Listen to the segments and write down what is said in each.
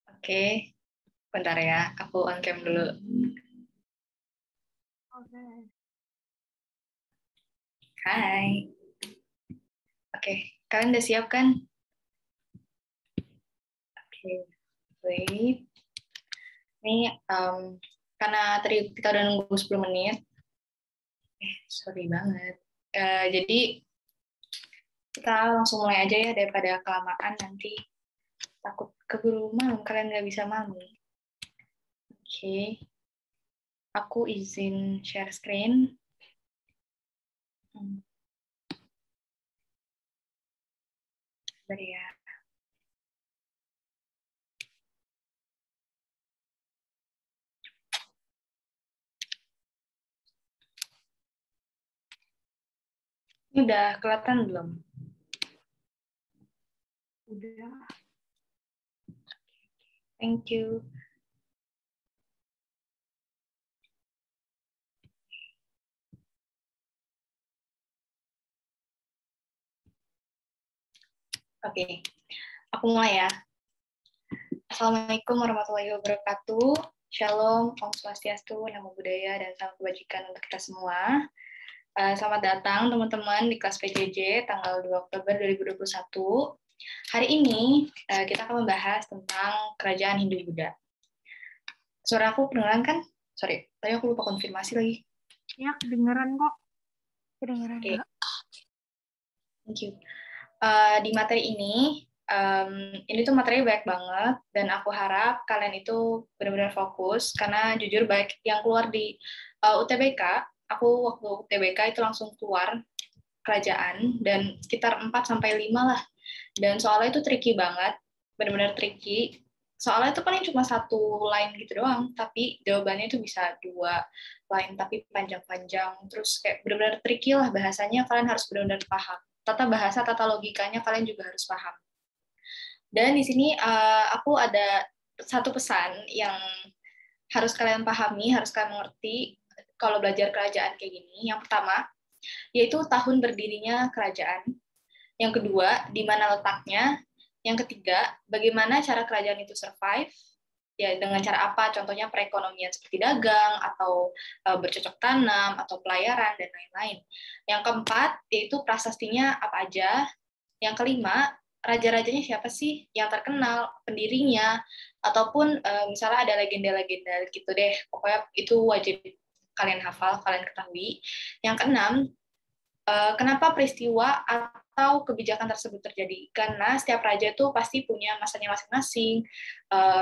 Oke, bentar ya, aku on cam dulu. Oke. Hai. Oke, kalian udah siap kan? Oke, wait. Ini karena tadi kita udah nunggu 10 menit. Sorry banget. Jadi kita langsung mulai aja ya daripada kelamaan nanti takut keburu malam, kalian nggak bisa malam. Oke, aku izin share screen. Bentar ya. Ini udah kelihatan belum? Udah. Thank you. Oke, aku mulai ya. Assalamualaikum warahmatullahi wabarakatuh. Shalom, Om Swastiastu, Namo Buddhaya, dan salam kebajikan untuk kita semua. Selamat datang teman-teman di kelas PJJ tanggal 2 Oktober 2021. Hari ini kita akan membahas tentang kerajaan Hindu-Buddha. Suara aku kedengeran kan? Sorry, tadi aku lupa konfirmasi lagi. Ya, kedengeran kok. Kedengeran Oke. nggak? Thank you. Di materi ini tuh materinya banyak banget, dan aku harap kalian itu benar-benar fokus, karena jujur baik yang keluar di UTBK, aku waktu UTBK itu langsung keluar kerajaan, dan sekitar 4-5 lah, dan soalnya itu tricky banget, benar-benar tricky, soalnya itu paling cuma satu line gitu doang, tapi jawabannya itu bisa 2 line, tapi panjang-panjang, terus kayak benar-benar tricky lah bahasanya, kalian harus benar-benar paham. Tata bahasa, tata logikanya kalian juga harus paham. Dan di sini aku ada satu pesan yang harus kalian pahami, harus kalian mengerti kalau belajar kerajaan kayak gini. Yang pertama, yaitu tahun berdirinya kerajaan. Yang kedua, di mana letaknya. Yang ketiga, bagaimana cara kerajaan itu survive. Ya, dengan cara apa? Contohnya perekonomian seperti dagang, atau bercocok tanam, atau pelayaran, dan lain-lain. Yang keempat, yaitu prasastinya apa aja. Yang kelima, raja-rajanya siapa sih yang terkenal, pendirinya, ataupun misalnya ada legenda-legenda gitu deh. Pokoknya itu wajib kalian hafal, kalian ketahui. Yang keenam, kenapa peristiwa atau kebijakan tersebut terjadi? Karena setiap raja itu pasti punya masanya masing-masing,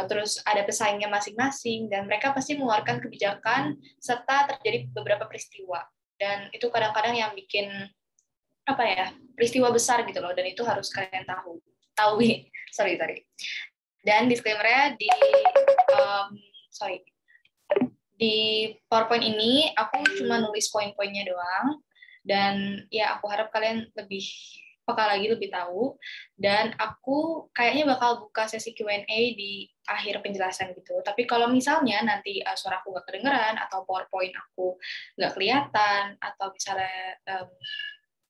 terus ada pesaingnya masing-masing, dan mereka pasti mengeluarkan kebijakan serta terjadi beberapa peristiwa. Dan itu kadang-kadang yang bikin apa ya, peristiwa besar gitu loh, dan itu harus kalian tahu. Sorry. Dan disclaimer-nya di PowerPoint ini aku cuma nulis poin-poinnya doang, dan ya aku harap kalian lebih peka lagi, lebih tahu, dan aku kayaknya bakal buka sesi Q&A di akhir penjelasan gitu. Tapi kalau misalnya nanti suara aku nggak kedengeran, atau PowerPoint aku nggak kelihatan, atau misalnya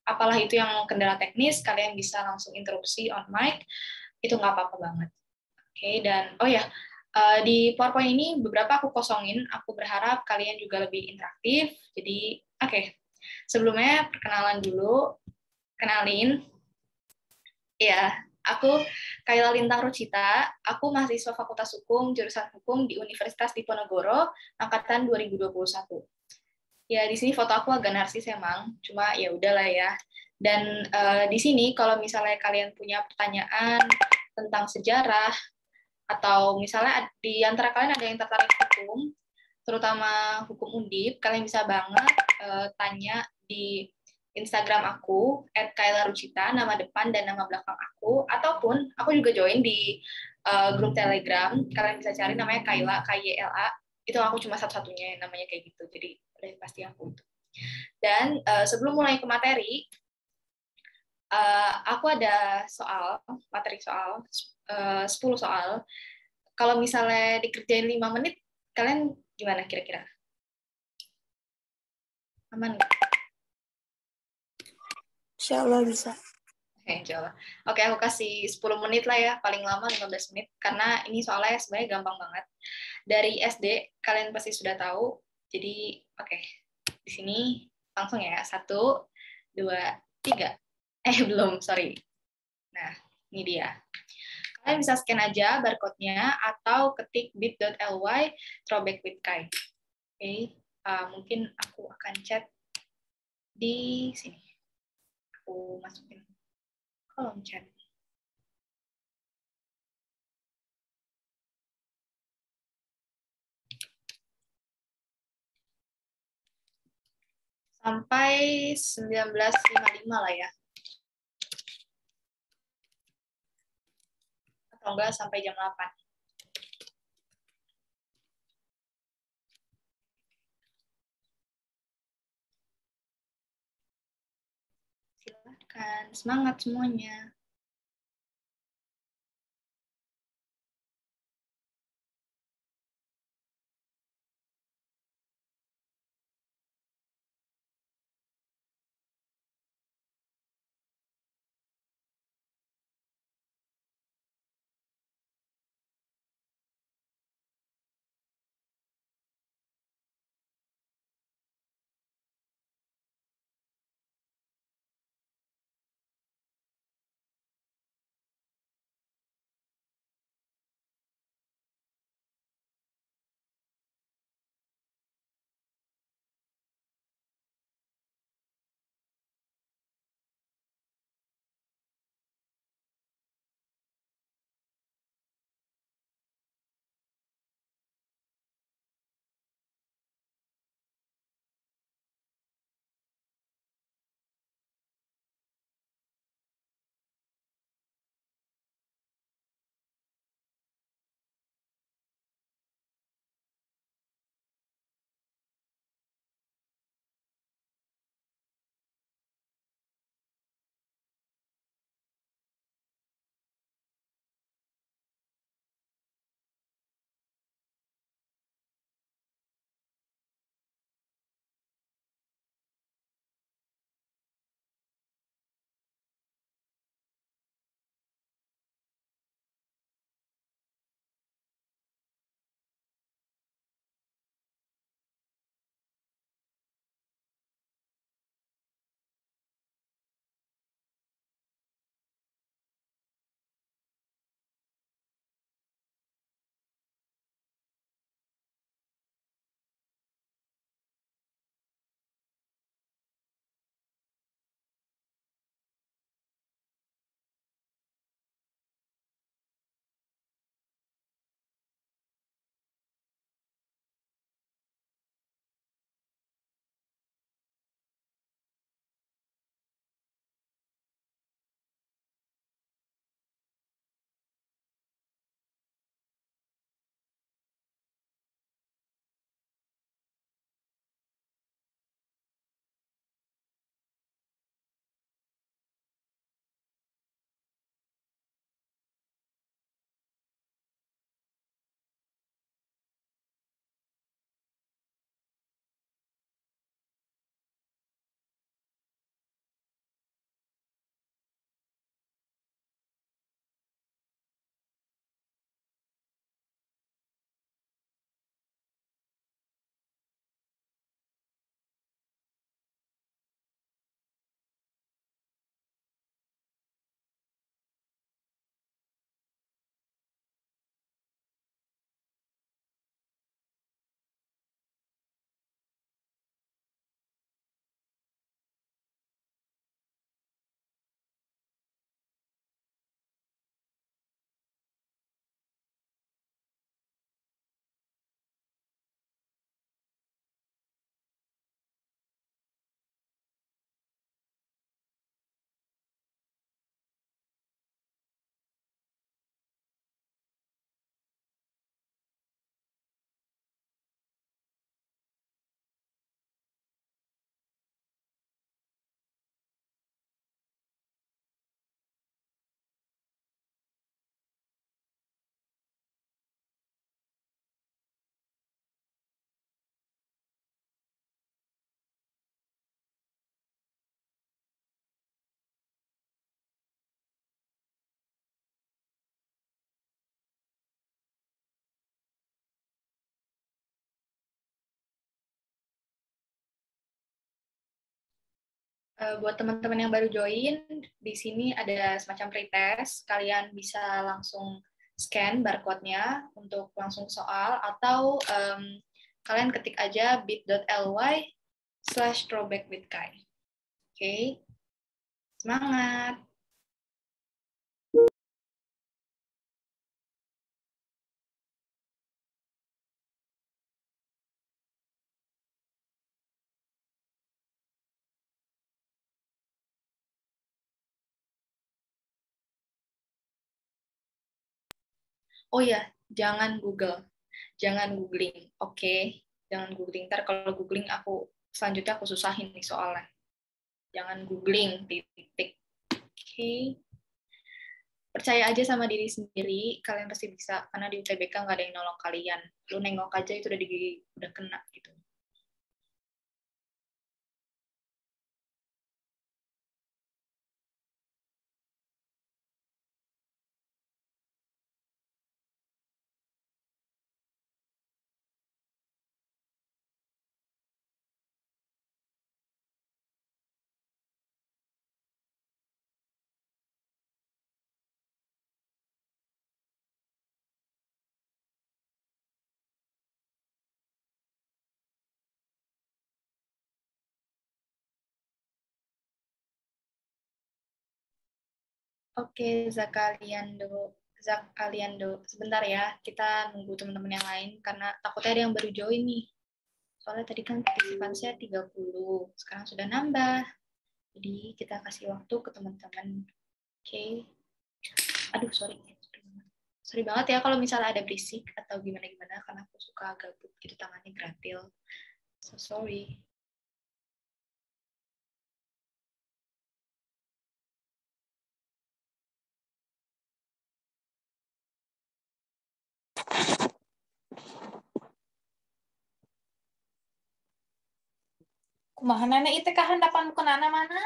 apalah itu yang kendala teknis, kalian bisa langsung interupsi on mic, itu nggak apa-apa banget. Oke, dan oh ya, di PowerPoint ini beberapa aku kosongin, aku berharap kalian juga lebih interaktif. Jadi, oke. Sebelumnya perkenalan dulu, kenalin. Ya, aku Kayla Lintang Rucita, aku mahasiswa Fakultas Hukum, jurusan Hukum di Universitas Diponegoro, angkatan 2021. Ya, di sini foto aku agak narsis emang, cuma ya udahlah ya. Dan di sini kalau misalnya kalian punya pertanyaan tentang sejarah, atau misalnya di antara kalian ada yang tertarik hukum, terutama hukum undip, kalian bisa banget tanya di Instagram aku @kaylarucita, nama depan dan nama belakang aku, ataupun aku juga join di grup Telegram, kalian bisa cari namanya Kayla, KYLA, itu aku cuma satu-satunya yang namanya kayak gitu, jadi pasti aku. Dan sebelum mulai ke materi, aku ada materi soal, 10 soal. Kalau misalnya dikerjain 5 menit, kalian gimana kira-kira? Aman nggak? Insya Allah bisa. Oke, insya Allah. Oke, aku kasih 10 menit lah ya, paling lama 15 menit, karena ini soalnya sebenarnya gampang banget. Dari SD, kalian pasti sudah tahu, jadi oke, di sini langsung ya, 1, 2, 3. Belum, sorry. Nah, ini dia. Kalian bisa scan aja barcode-nya, atau ketik bit.ly throwback with Kai. Oke, mungkin aku akan chat di sini. Aku masukin kolom chat. Sampai 19.55 lah ya. Atau enggak sampai jam 8. Silakan, semangat semuanya. Buat teman-teman yang baru join, di sini ada semacam pretest. Kalian bisa langsung scan barcode-nya untuk langsung soal, atau kalian ketik aja bit.ly/throwbackwithkai. Oke, semangat! Oh ya, jangan Google. Jangan googling, oke? Jangan googling. Ntar kalau googling selanjutnya aku susahin nih soalnya. Jangan googling, titik. Oke. Percaya aja sama diri sendiri, kalian pasti bisa. Karena di UTBK nggak ada yang nolong kalian. Lu nengok aja itu udah kena gitu. Oke, Zak Aliando. Sebentar ya, kita nunggu teman-teman yang lain karena takutnya ada yang baru join nih. Soalnya tadi kan partisipannya 30, sekarang sudah nambah. Jadi kita kasih waktu ke teman-teman. Oke. Aduh, sorry. Sorry banget ya kalau misalnya ada berisik atau gimana-gimana karena aku suka gabut gitu, tangannya gratil. So sorry. Kumaha nenek itu kehendapan kenana mana?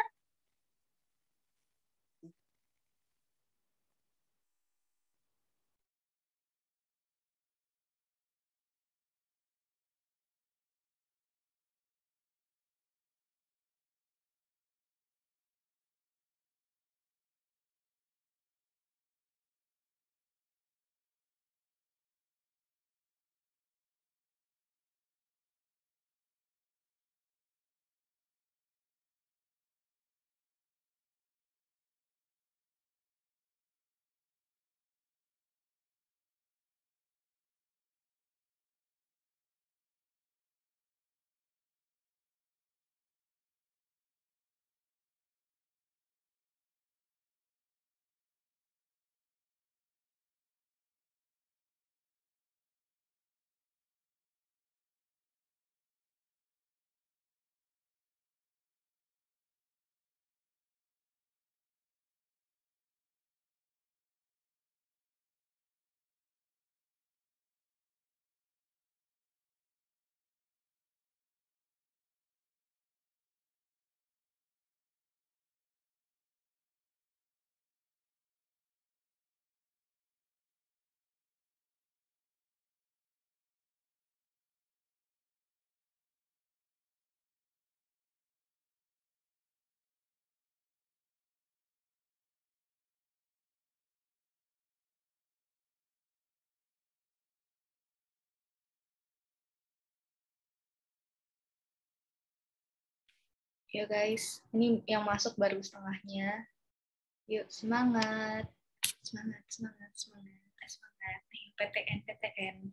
Ya guys, ini yang masuk baru setengahnya. Yuk semangat, semangat, semangat, semangat, semangat. Nih, PTN, PTN.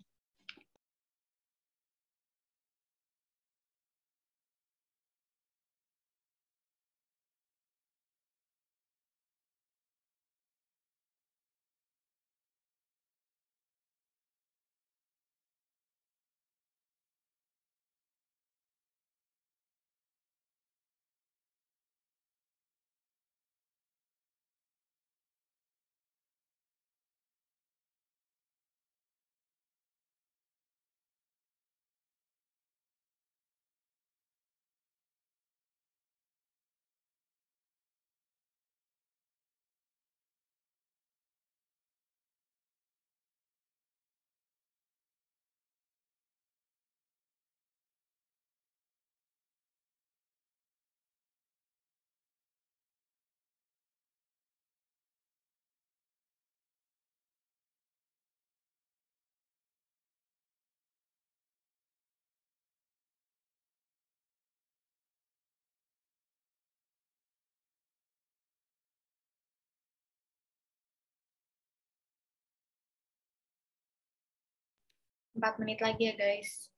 4 menit lagi ya, guys.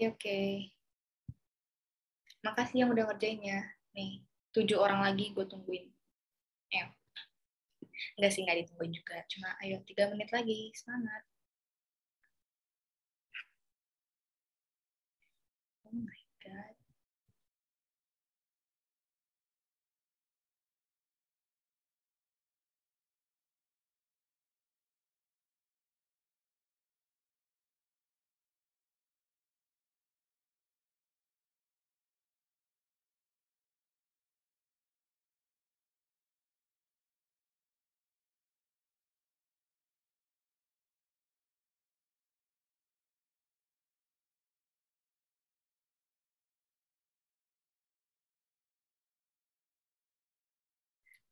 Oke. Makasih yang udah ngerjainnya. Nih, 7 orang lagi gue tungguin. Enggak sih, nggak ditungguin juga. Cuma ayo 3 menit lagi. Semangat. Oh my God.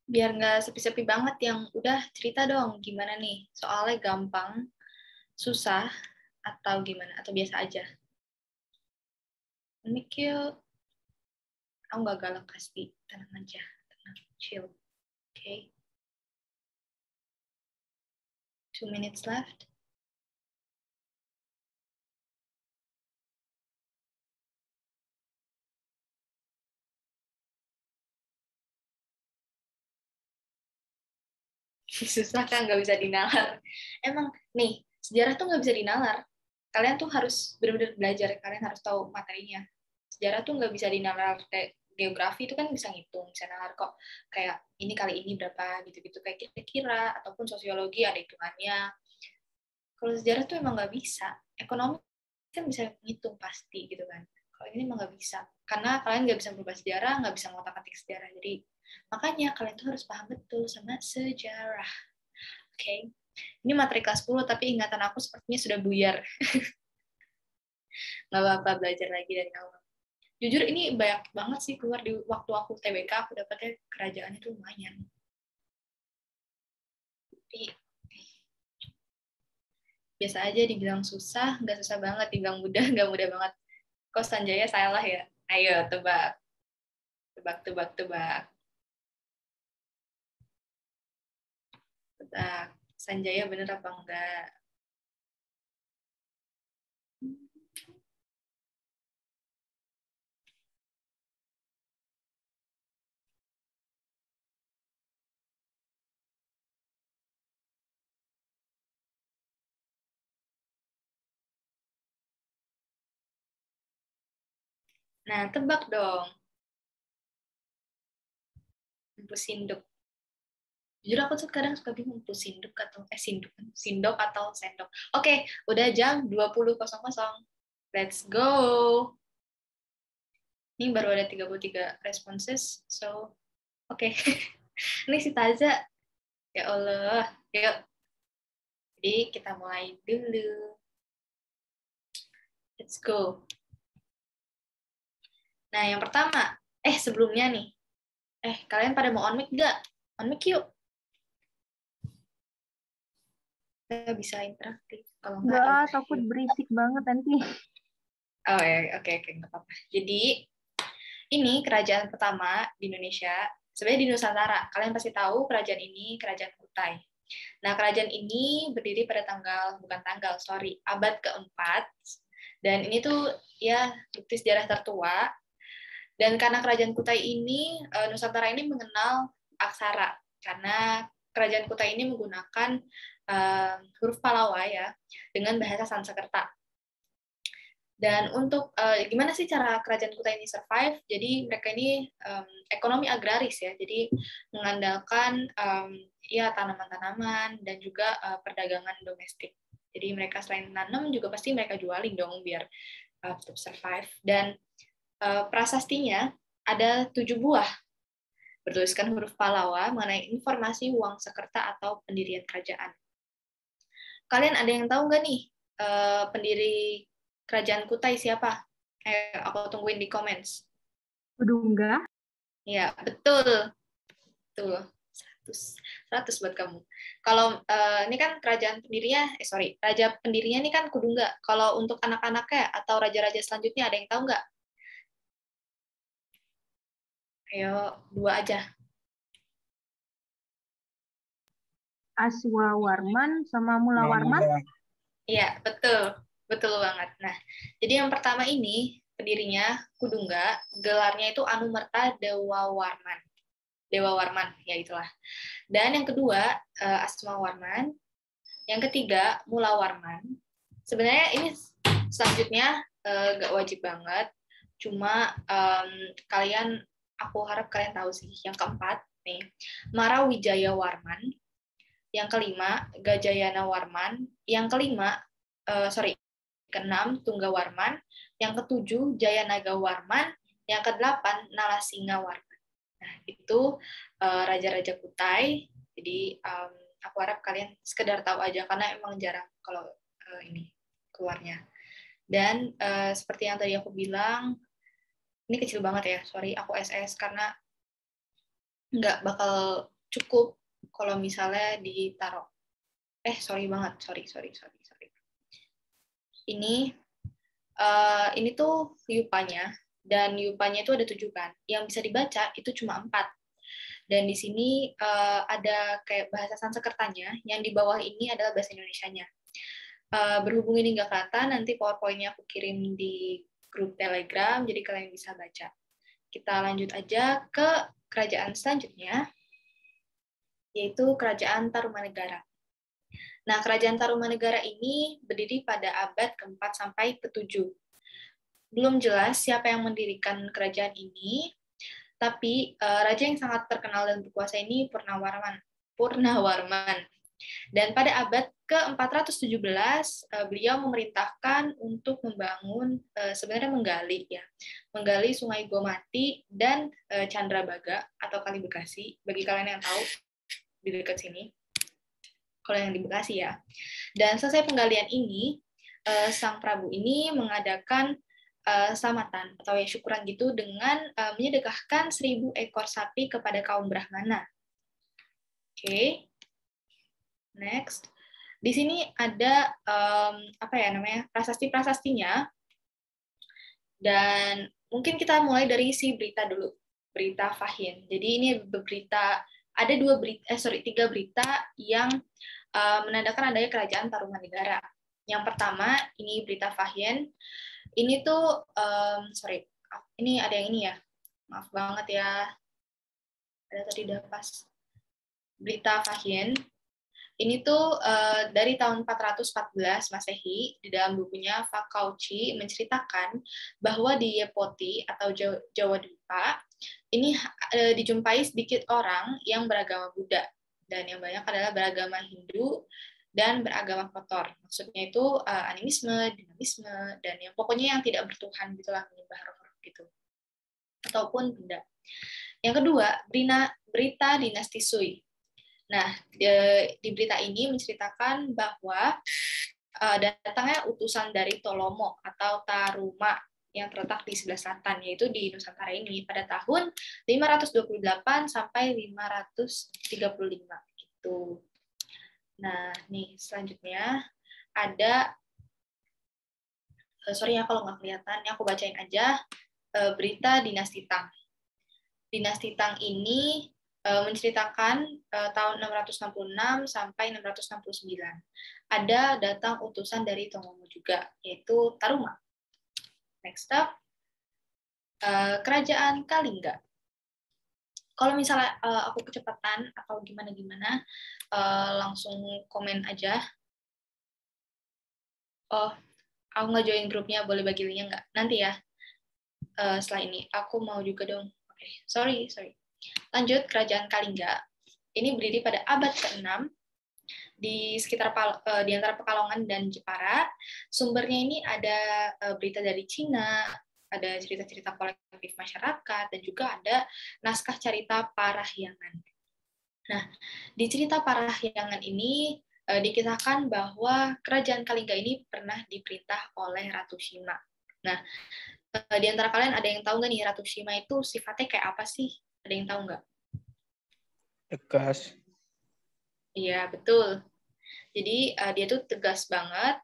Biar nggak sepi-sepi banget yang udah cerita dong gimana nih. Soalnya gampang, susah, atau gimana? Atau biasa aja? Mikir, aku nggak galak pasti. Tenang aja. Tenang, chill. Okay. 2 minutes left. Susah kan, nggak bisa dinalar. Emang nih, sejarah tuh nggak bisa dinalar. Kalian tuh harus benar-benar belajar, kalian harus tahu materinya. Sejarah tuh nggak bisa dinalar. Kayak geografi itu kan bisa ngitung, bisa nalar kok. Kayak ini kali ini berapa gitu-gitu, kayak kira-kira, ataupun sosiologi ada hitungannya. Kalau sejarah tuh emang nggak bisa. Ekonomi kan bisa ngitung pasti gitu kan. Kalau ini emang nggak bisa. Karena kalian nggak bisa merubah sejarah, nggak bisa ngotak-atik sejarah. Jadi makanya kalian tuh harus paham betul sama sejarah. Oke. Okay? Ini materi kelas 10, tapi ingatan aku sepertinya sudah buyar. Nggak apa-apa, belajar lagi dari awal. Jujur ini banyak banget sih keluar di waktu aku TBK, aku dapetnya kerajaan itu lumayan. Tapi biasa aja dibilang susah, nggak susah banget. Dibilang mudah, nggak mudah banget. Kok Sanjaya salah ya? Ayo, tebak. Tebak, tebak, tebak. Tebak. Sanjaya bener apa enggak? Nah, tebak dong. Empu sinduk. Jujur aku tuh kadang suka bingung tuh sinduk atau sindok atau sendok. Oke, udah jam 20.00. Let's go. Ini baru ada 33 responses. So, oke. Ini si Taza. Ya Allah. Yuk. Jadi kita mulai dulu. Let's go. Nah, yang pertama. Sebelumnya nih. Kalian pada mau on mic nggak? On mic yuk. Kita bisa interaktif. Kalau nggak, takut berisik banget nanti. Oh ya, oke, nggak apa-apa. Jadi, ini kerajaan pertama di Indonesia, sebenarnya di Nusantara. Kalian pasti tahu kerajaan ini kerajaan Kutai. Nah, kerajaan ini berdiri pada abad keempat. Dan ini tuh ya bukti sejarah tertua. Dan karena kerajaan Kutai ini, Nusantara ini mengenal aksara. Karena kerajaan Kutai ini menggunakan huruf Pallawa ya, dengan bahasa Sanskerta. Dan untuk gimana sih cara kerajaan Kutai ini survive? Jadi mereka ini ekonomi agraris ya, jadi mengandalkan ya tanaman-tanaman dan juga perdagangan domestik. Jadi mereka selain nanam juga pasti mereka jualin dong biar tetap survive. Dan prasastinya ada 7 buah bertuliskan huruf Pallawa mengenai informasi uang Sakerta atau pendirian kerajaan. Kalian ada yang tahu nggak nih pendiri kerajaan Kutai siapa? Aku tungguin di comments. Kudungga. Ya, betul. Betul. 100 buat kamu. Kalau ini kan kerajaan pendirinya, raja pendirinya ini kan Kudungga. Kalau untuk anak-anaknya atau raja-raja selanjutnya ada yang tahu nggak? Ayo, 2 aja. Aswawarman sama Mulawarman. Iya, betul. Betul banget. Nah, jadi yang pertama ini, pendirinya Kudungga, gelarnya itu Anumerta Dewa Warman. Dewa Warman, ya itulah. Dan yang kedua, Asmawarman. Yang ketiga, Mulawarman. Sebenarnya ini selanjutnya nggak wajib banget. Cuma kalian, aku harap kalian tahu sih. Yang keempat, nih, Marawijaya Warman. Yang kelima, Gajayana Warman. Yang kelima, keenam, Tunggawarman. Yang ketujuh, Jayanaga Warman. Yang kedelapan, Nalasinga Warman. Nah, itu raja-raja Kutai. Jadi, aku harap kalian sekedar tahu aja, karena emang jarang kalau ini keluarnya. Dan seperti yang tadi aku bilang, ini kecil banget ya, sorry aku SS, karena nggak bakal cukup kalau misalnya ditaruh. Sorry banget, sorry. Ini tuh yupanya, dan yupanya itu ada 7 kan. Yang bisa dibaca itu cuma 4. Dan di sini ada kayak bahasa Sanskertanya, yang di bawah ini adalah bahasa Indonesianya. Berhubung ini nggak kelihatan, nanti PowerPoint-nya aku kirim di grup Telegram, jadi kalian bisa baca. Kita lanjut aja ke kerajaan selanjutnya, yaitu Kerajaan Tarumanegara. Nah, Kerajaan Tarumanegara ini berdiri pada abad ke-4 sampai ke-7. Belum jelas siapa yang mendirikan kerajaan ini, tapi raja yang sangat terkenal dan berkuasa ini Purnawarman. Dan pada abad ke-417, beliau memerintahkan untuk membangun, sebenarnya menggali Sungai Gomati dan Chandrabaga atau Kali Bekasi. Bagi kalian yang tahu, di dekat sini. Kalau yang di Bekasi ya. Dan selesai penggalian ini, Sang Prabu ini mengadakan selamatan atau ya syukuran gitu dengan menyedekahkan 1000 ekor sapi kepada kaum Brahmana. Oke. Next. Di sini ada prasasti-prasastinya. Dan mungkin kita mulai dari si berita dulu. Berita Fahin. Jadi ini berita, ada 3 berita yang menandakan adanya kerajaan Tarumanegara. Yang pertama, ini berita Fahin. Ini tuh, ini ada yang ini ya. Maaf banget ya. Ada tadi udah pas. Berita Fahin. Ini tuh dari tahun 414 Masehi, di dalam bukunya Fakauci menceritakan bahwa di Yepoti atau Jawa Dwipa, ini dijumpai sedikit orang yang beragama Buddha, dan yang banyak adalah beragama Hindu dan beragama kotor. Maksudnya itu animisme, dinamisme, dan yang pokoknya yang tidak bertuhan gitulah, menyembah roh-roh gitu. Ataupun Buddha. Yang kedua, berita dinasti Sui. Nah, di berita ini menceritakan bahwa datangnya utusan dari Tolomo atau Taruma yang terletak di sebelah selatan, yaitu di Nusantara ini pada tahun 528 sampai 535 gitu. Nah, nih selanjutnya ada, sorry ya kalau nggak kelihatan, ini aku bacain aja, berita Dinasti Tang. Dinasti Tang ini menceritakan tahun 666 sampai 669. Ada datang utusan dari Tomomo juga, yaitu Taruma. Next up, Kerajaan Kalingga. Kalau misalnya aku kecepatan atau gimana-gimana, langsung komen aja. Oh, aku nggak join grupnya, boleh bagi linknya nggak? Nanti ya, setelah ini. Aku mau juga dong. Oke, sorry. Lanjut, Kerajaan Kalingga. Ini berdiri pada abad ke-6 di sekitar di antara Pekalongan dan Jepara. Sumbernya ini ada berita dari Cina, ada cerita-cerita kolektif masyarakat, dan juga ada naskah cerita Parahyangan. Nah, di cerita Parahyangan ini dikisahkan bahwa Kerajaan Kalingga ini pernah diperintah oleh Ratu Shima. Nah, di antara kalian ada yang tahu nggak nih Ratu Shima itu sifatnya kayak apa sih? Ada yang tahu nggak? Tegas. Iya, betul. Jadi dia tuh tegas banget.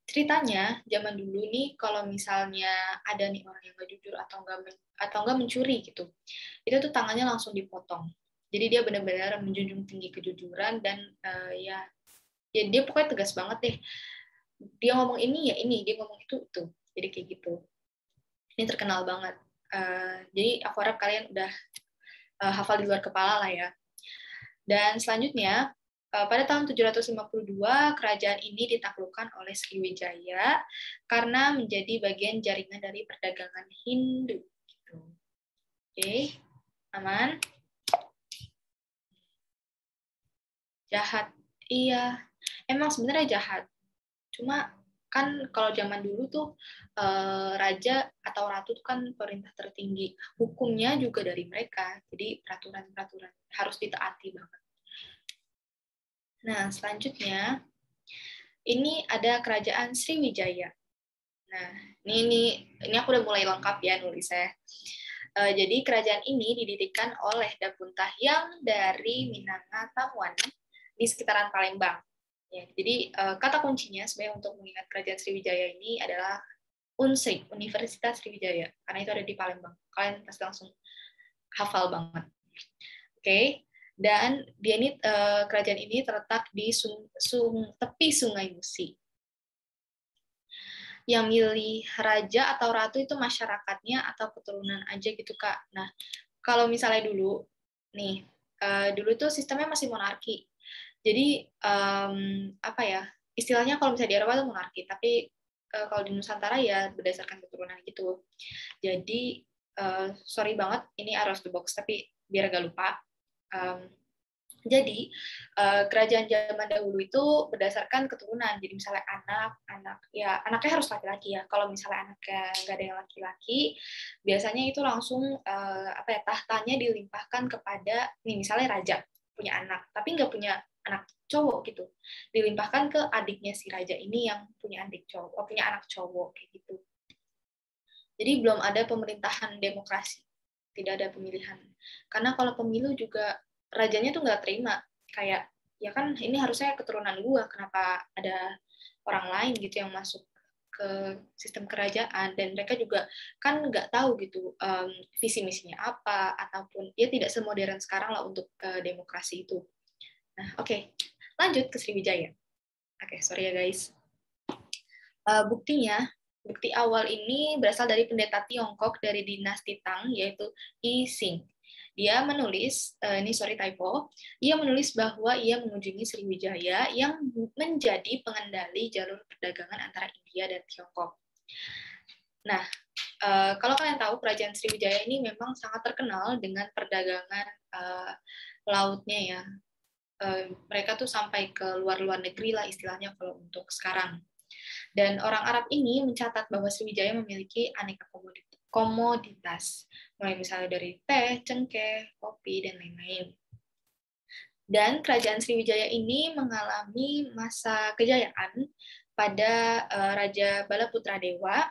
Ceritanya zaman dulu nih kalau misalnya ada nih orang yang nggak jujur atau nggak mencuri gitu, itu tuh tangannya langsung dipotong. Jadi dia benar-benar menjunjung tinggi kejujuran dan ya dia pokoknya tegas banget deh. Dia ngomong ini ya ini, dia ngomong itu. Jadi kayak gitu. Ini terkenal banget. Jadi aku harap kalian udah hafal di luar kepala lah ya. Dan selanjutnya, pada tahun 752, kerajaan ini ditaklukkan oleh Sriwijaya karena menjadi bagian jaringan dari perdagangan Hindu. Oke, aman? Jahat. Iya, emang sebenarnya jahat. Cuma kan kalau zaman dulu tuh raja atau ratu tuh kan pemerintah tertinggi. Hukumnya juga dari mereka. Jadi peraturan-peraturan harus ditaati banget. Nah, selanjutnya ini ada kerajaan Sriwijaya. Nah, ini aku udah mulai lengkap ya nulisnya. Jadi kerajaan ini didirikan oleh Dapuntahyang dari Minangkabau di sekitaran Palembang. Ya, jadi kata kuncinya sebenarnya untuk mengingat kerajaan Sriwijaya ini adalah UNSRI, Universitas Sriwijaya, karena itu ada di Palembang. Kalian pasti langsung hafal banget. Oke. Dan dia ini kerajaan ini terletak di tepi Sungai Musi. Yang milih raja atau ratu itu masyarakatnya atau keturunan aja gitu Kak. Nah, kalau misalnya dulu nih, dulu tuh sistemnya masih monarki. Jadi apa ya? Istilahnya kalau misalnya di Eropa itu monarki, tapi kalau di Nusantara ya berdasarkan keturunan gitu. Jadi sorry banget ini out of the box, tapi biar gak lupa. Jadi kerajaan zaman dahulu itu berdasarkan keturunan. Jadi misalnya anaknya harus laki-laki ya. Kalau misalnya anaknya nggak ada yang laki-laki, biasanya itu langsung tahtanya dilimpahkan kepada misalnya raja punya anak, tapi nggak punya anak cowok gitu, dilimpahkan ke adiknya si raja ini yang punya punya anak cowok kayak gitu. Jadi belum ada pemerintahan demokrasi, tidak ada pemilihan. Karena kalau pemilu juga rajanya tuh nggak terima, kayak ya kan ini harusnya keturunan gua, kenapa ada orang lain gitu yang masuk ke sistem kerajaan, dan mereka juga kan nggak tahu gitu visi misinya apa, ataupun ya tidak semodern sekarang lah untuk demokrasi itu. Nah, oke. Lanjut ke Sriwijaya. Oke, sorry ya guys. Bukti awal ini berasal dari pendeta Tiongkok dari dinasti Tang, yaitu Yi Xing. Dia menulis, ini sorry typo, ia menulis bahwa ia mengunjungi Sriwijaya yang menjadi pengendali jalur perdagangan antara India dan Tiongkok. Nah, kalau kalian tahu, kerajaan Sriwijaya ini memang sangat terkenal dengan perdagangan lautnya ya. Mereka tuh sampai ke luar-luar negeri lah istilahnya kalau untuk sekarang. Dan orang Arab ini mencatat bahwa Sriwijaya memiliki aneka komoditas, mulai misalnya dari teh, cengkeh, kopi, dan lain-lain. Dan kerajaan Sriwijaya ini mengalami masa kejayaan pada Raja Balaputradewa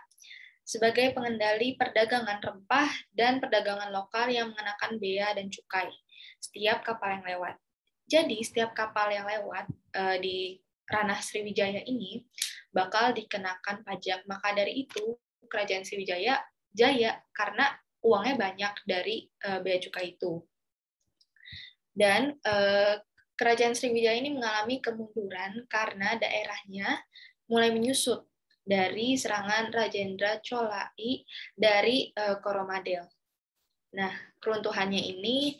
sebagai pengendali perdagangan rempah dan perdagangan lokal yang mengenakan bea dan cukai setiap kapal yang lewat. Jadi setiap kapal yang lewat di ranah Sriwijaya ini bakal dikenakan pajak. Maka dari itu kerajaan Sriwijaya jaya karena uangnya banyak dari bea cukai itu. Dan kerajaan Sriwijaya ini mengalami kemunduran karena daerahnya mulai menyusut dari serangan Rajendra Cholai dari Coromandel. Nah, keruntuhannya ini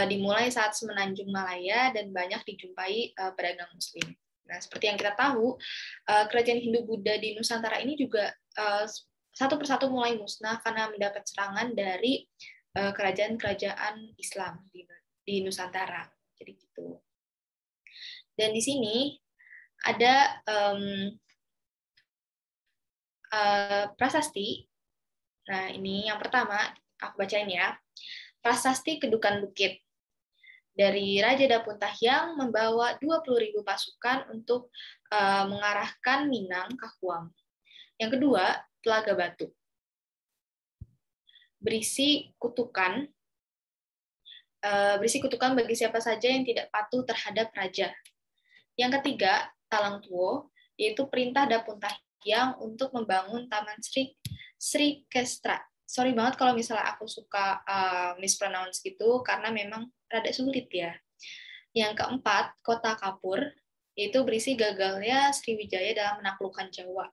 dimulai saat Semenanjung Malaya dan banyak dijumpai pedagang Muslim. Nah, seperti yang kita tahu, kerajaan Hindu-Buddha di Nusantara ini juga satu persatu mulai musnah karena mendapat serangan dari kerajaan-kerajaan Islam di Nusantara. Jadi gitu. Dan di sini ada prasasti. Nah, ini yang pertama, aku bacain ya. Prasasti Kedukan Bukit. Dari Raja Dapuntahyang membawa 20.000 pasukan untuk mengarahkan Minang ke Huang. Yang kedua, Telaga Batu. Berisi kutukan bagi siapa saja yang tidak patuh terhadap raja. Yang ketiga, Talang Tuo, yaitu perintah Dapuntahyang untuk membangun Taman Sri Kestra. Sorry banget kalau misalnya aku suka mispronounce gitu, karena memang rada sulit ya. Yang keempat, Kota Kapur, yaitu berisi gagalnya Sriwijaya dalam menaklukkan Jawa.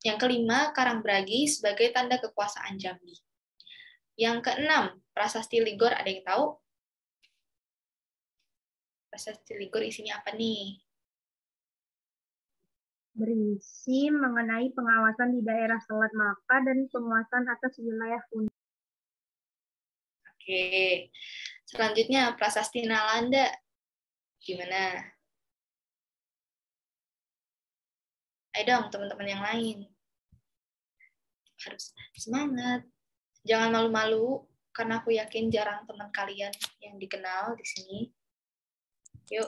Yang kelima, Karangbragi sebagai tanda kekuasaan Jambi. Yang keenam, Prasasti Ligor, ada yang tahu? Prasasti Ligor isinya apa nih? Berisi mengenai pengawasan di daerah Selat Malaka dan penguasaan atas wilayah Kuning. Oke, selanjutnya Prasasti Nalanda. Gimana? Ayo dong teman-teman yang lain. Harus semangat. Jangan malu-malu, karena aku yakin jarang teman kalian yang dikenal di sini. Yuk.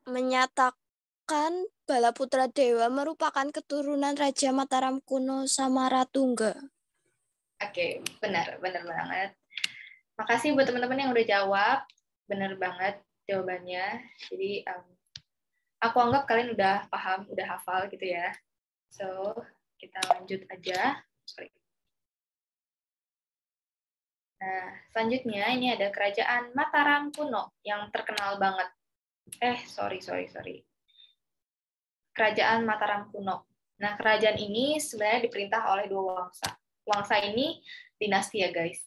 Menyatakan Balaputra Dewa merupakan keturunan Raja Mataram kuno Samaratungga. Oke, benar banget. Makasih buat teman-teman yang udah jawab. Benar banget jawabannya. Jadi, aku anggap kalian udah paham, udah hafal gitu ya. So, kita lanjut aja. Sorry. Nah, selanjutnya ini ada Kerajaan Mataram kuno yang terkenal banget. Sorry. Kerajaan Mataram kuno. Nah, kerajaan ini sebenarnya diperintah oleh 2 wangsa. Wangsa ini dinasti ya, guys.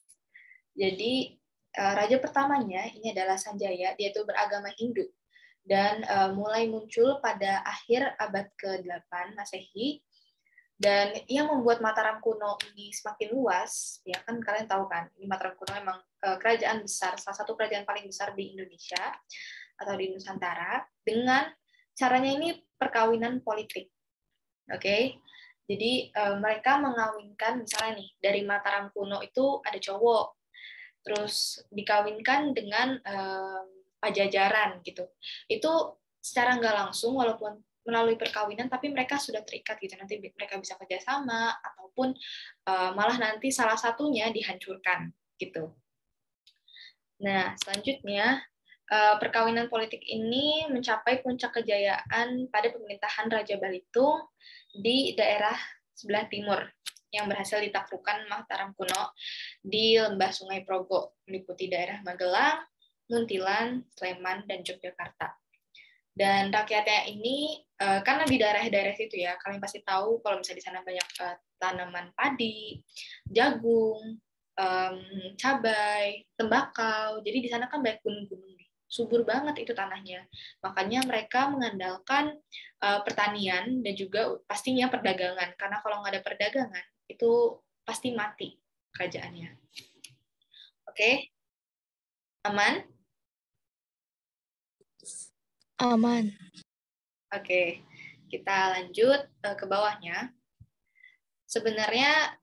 Jadi, raja pertamanya ini adalah Sanjaya, dia itu beragama Hindu. Dan mulai muncul pada akhir abad ke-8 Masehi. Dan yang membuat Mataram kuno ini semakin luas, ya kan kalian tahu kan, ini Mataram kuno memang kerajaan besar, salah satu kerajaan paling besar di Indonesia atau di Nusantara, dengan caranya ini perkawinan politik. Oke? Jadi mereka mengawinkan, misalnya nih, dari Mataram kuno itu ada cowok, terus dikawinkan dengan Pajajaran gitu. Itu secara nggak langsung, walaupun melalui perkawinan, tapi mereka sudah terikat gitu. Nanti mereka bisa kerjasama, ataupun malah nanti salah satunya dihancurkan gitu. Nah, selanjutnya perkawinan politik ini mencapai puncak kejayaan pada pemerintahan Raja Balitung di daerah sebelah timur yang berhasil ditaklukkan Mataram kuno di lembah Sungai Progo, meliputi daerah Magelang, Muntilan, Sleman, dan Yogyakarta. Dan rakyatnya ini, karena di daerah-daerah situ ya, kalian pasti tahu kalau misalnya di sana banyak tanaman padi, jagung, cabai, tembakau. Jadi di sana kan banyak gunung-gunung, subur banget itu tanahnya. Makanya mereka mengandalkan pertanian dan juga pastinya perdagangan. Karena kalau nggak ada perdagangan, itu pasti mati kerajaannya. Oke? Aman? Aman. Oke, kita lanjut ke bawahnya. Sebenarnya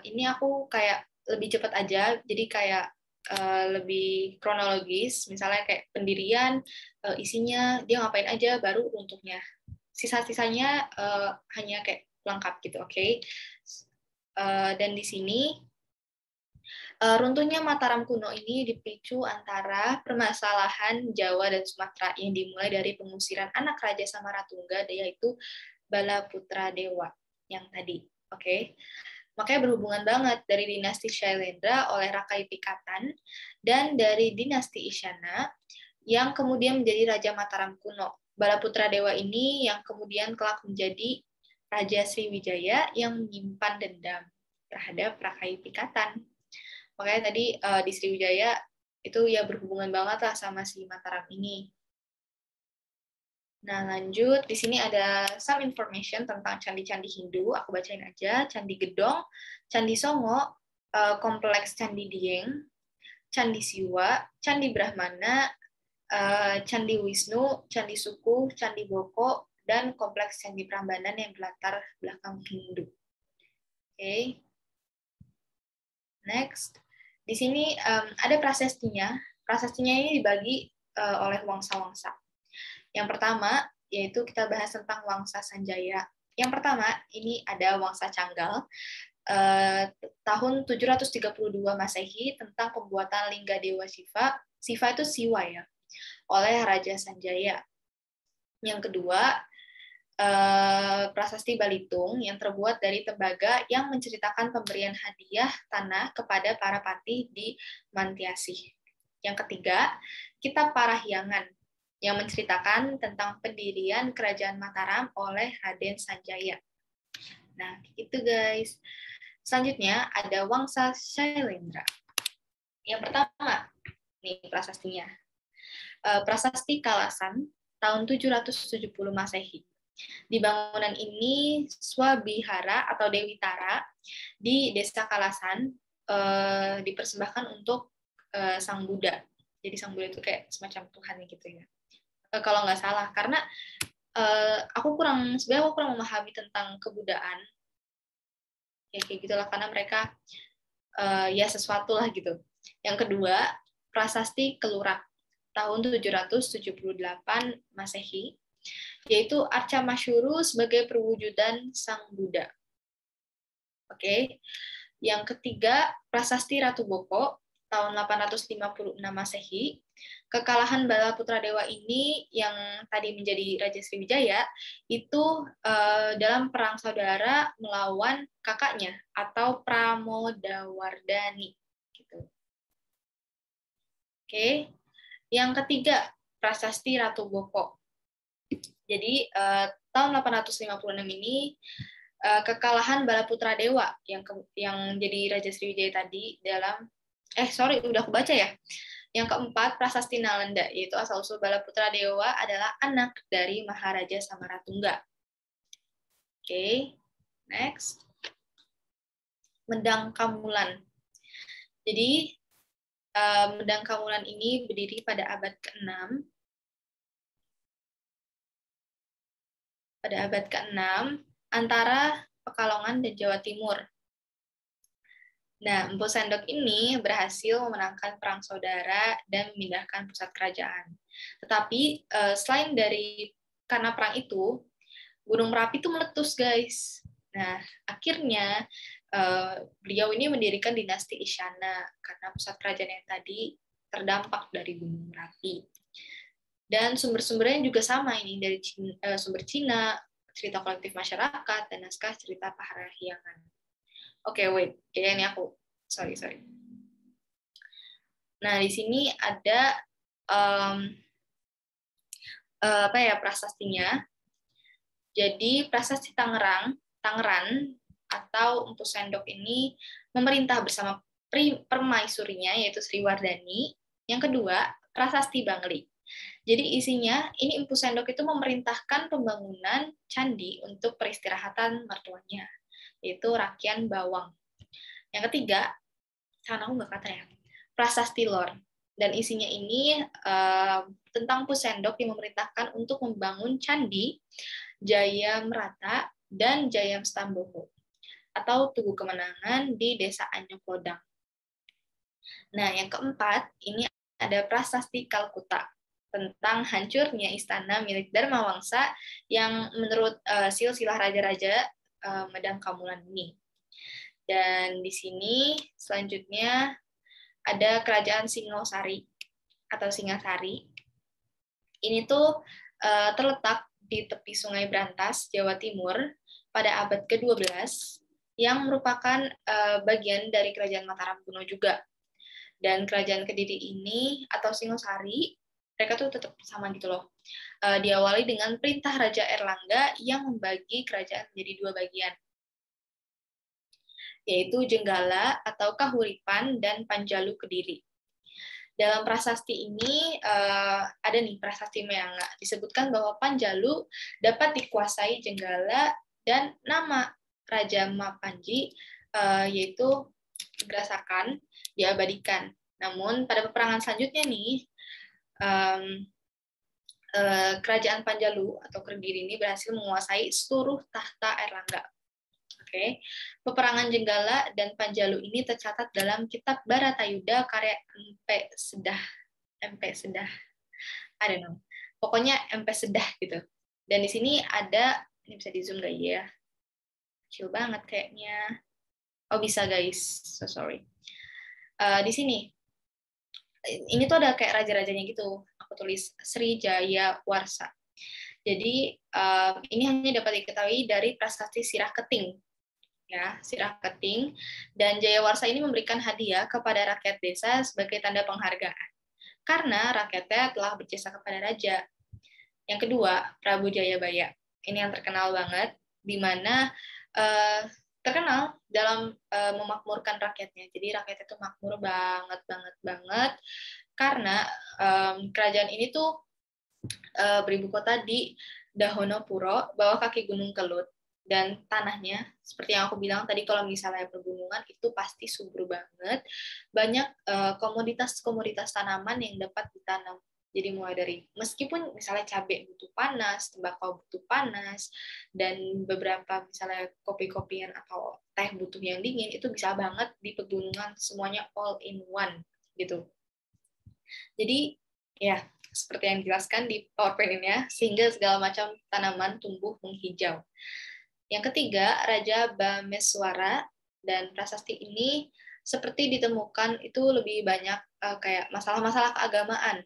ini aku kayak lebih cepat aja, jadi kayak lebih kronologis, misalnya kayak pendirian, isinya dia ngapain aja, baru runtuhnya. Sisa-sisanya hanya kayak lengkap gitu, oke? Dan di sini runtuhnya Mataram kuno ini dipicu antara permasalahan Jawa dan Sumatera yang dimulai dari pengusiran anak Raja Samaratungga, yaitu Balaputra Dewa yang tadi. Oke. Makanya berhubungan banget dari dinasti Shailendra oleh Rakai Pikatan dan dari dinasti Isyana yang kemudian menjadi Raja Mataram kuno. Balaputra Dewa ini yang kemudian kelak menjadi Raja Sriwijaya yang menyimpan dendam terhadap Rakai Pikatan. Makanya tadi di Sriwijaya itu ya berhubungan banget lah sama si Mataram ini. Nah, lanjut. Di sini ada some information tentang candi-candi Hindu. Aku bacain aja. Candi Gedong, Candi Songo, Kompleks Candi Dieng, Candi Siwa, Candi Brahmana, Candi Wisnu, Candi Suku, Candi Boko, dan Kompleks Candi Prambanan yang berlatar belakang Hindu. Oke. Next. Di sini ada prasestinya. Prasestinya ini dibagi oleh wangsa-wangsa. Yang pertama, yaitu kita bahas tentang Wangsa Sanjaya. Yang pertama, ini ada Wangsa Canggal, tahun 732 Masehi, tentang pembuatan lingga Dewa Siva. Siva itu Siwa ya, oleh Raja Sanjaya. Yang kedua, Prasasti Balitung yang terbuat dari tembaga yang menceritakan pemberian hadiah tanah kepada para patih di Mantiasih. Yang ketiga, Kitab Parahyangan yang menceritakan tentang pendirian Kerajaan Mataram oleh Raden Sanjaya. Nah, itu guys. Selanjutnya ada Wangsa Shailendra. Yang pertama, nih prasastinya. Prasasti Kalasan tahun 770 Masehi. Di bangunan ini Swabihara atau Dewi Tara di Desa Kalasan dipersembahkan untuk Sang Buddha. Jadi Sang Buddha itu kayak semacam Tuhan gitu ya. Kalau nggak salah, karena aku kurang memahami tentang kebudayaan ya kayak gitulah, karena mereka ya sesuatu lah gitu. Yang kedua, Prasasti Kelurak tahun 778 Masehi, yaitu Arca Masyuru sebagai perwujudan Sang Buddha. Oke. Yang ketiga, Prasasti Ratu Boko tahun 856 Masehi. Kekalahan Bala Putra Dewa ini yang tadi menjadi Raja Sriwijaya itu dalam perang saudara melawan kakaknya atau Pramodawardhani gitu. Oke. Yang ketiga, Prasasti Ratu Boko. Jadi tahun 856 ini kekalahan Bala Putra Dewa yang jadi Raja Sriwijaya tadi dalam udah aku baca ya. Yang keempat, Prasasti Nalanda, yaitu asal-usul Bala Putra Dewa adalah anak dari Maharaja Samaratungga. Oke, next. Medang Kamulan. Jadi, Medang Kamulan ini berdiri pada abad ke-6. Pada abad ke-6, antara Pekalongan dan Jawa Timur. Nah, Empu Sendok ini berhasil memenangkan perang saudara dan memindahkan pusat kerajaan. Tetapi selain karena perang itu, Gunung Merapi itu meletus, guys. Nah, akhirnya beliau ini mendirikan dinasti Isyana karena pusat kerajaan yang tadi terdampak dari Gunung Merapi. Dan sumber-sumbernya juga sama ini dari sumber Cina, cerita kolektif masyarakat, dan naskah cerita Parahyangan. Oke, wait. Kayaknya ini aku. Sorry. Nah, di sini ada prasastinya. Jadi, Prasasti Tangerang atau Empu Sendok ini memerintah bersama permaisurinya, yaitu Sriwardhani. Yang kedua, Prasasti Bangli. Jadi isinya, ini Empu Sendok itu memerintahkan pembangunan candi untuk peristirahatan mertuanya, yaitu Rakyat Bawang. Yang ketiga, aku nggak kata ya, Prasasti Lor. Dan isinya ini tentang Empu Sendok yang memerintahkan untuk membangun candi Jaya Merata dan Jaya Stamboho atau Tugu Kemenangan di Desa Anyokodang. Nah, yang keempat, ini ada Prasasti Kalkuta tentang hancurnya istana milik Dharma Wangsa yang menurut silsilah raja-raja Medang Kamulan ini. Dan di sini selanjutnya ada Kerajaan Singosari atau Singasari. Ini tuh terletak di tepi Sungai Brantas, Jawa Timur pada abad ke-12 yang merupakan bagian dari Kerajaan Mataram kuno juga. Dan Kerajaan Kediri ini atau Singosari, mereka tuh tetap sama gitu loh. Diawali dengan perintah Raja Erlangga yang membagi kerajaan menjadi 2 bagian. yaitu Jenggala atau Kahuripan dan Panjalu Kediri. Dalam prasasti ini ada nih prasasti Mayanga, disebutkan bahwa Panjalu dapat dikuasai Jenggala dan nama Raja Mapanji yaitu Grasakan diabadikan. Namun pada peperangan selanjutnya nih kerajaan Panjalu atau Kediri ini berhasil menguasai seluruh tahta Airlangga. Oke. Peperangan Jenggala dan Panjalu ini tercatat dalam kitab Bharatayuddha karya MP Sedah. I don't know. Pokoknya MP Sedah gitu. Dan di sini ada, ini bisa di zoom gak ya? Kecil banget kayaknya. Oh bisa guys, so sorry. Di sini, ini tuh ada kayak raja-rajanya gitu. Aku tulis Sri Jaya Warsa. Jadi ini hanya dapat diketahui dari prasasti Sirah Keting. Ya, Sirah Keting, dan Jayawarsa ini memberikan hadiah kepada rakyat desa sebagai tanda penghargaan karena rakyatnya telah berjasa kepada raja. Yang kedua, Prabu Jayabaya. Ini yang terkenal banget, di mana terkenal dalam memakmurkan rakyatnya. Jadi rakyatnya itu makmur banget karena kerajaan ini tuh beribu kota di Dahonopuro, bawah kaki Gunung Kelut. Dan tanahnya, seperti yang aku bilang tadi, kalau misalnya pegunungan itu pasti subur banget, banyak komoditas-komoditas tanaman yang dapat ditanam. Jadi mulai dari, meskipun misalnya cabai butuh panas, tembakau butuh panas, dan beberapa misalnya kopi-kopian atau teh butuh yang dingin, itu bisa banget di pegunungan, semuanya all in one gitu. Jadi ya seperti yang dijelaskan di PowerPoint ini ya, sehingga segala macam tanaman tumbuh menghijau. Yang ketiga, Raja Bameswara, dan prasasti ini seperti ditemukan itu lebih banyak kayak masalah-masalah keagamaan,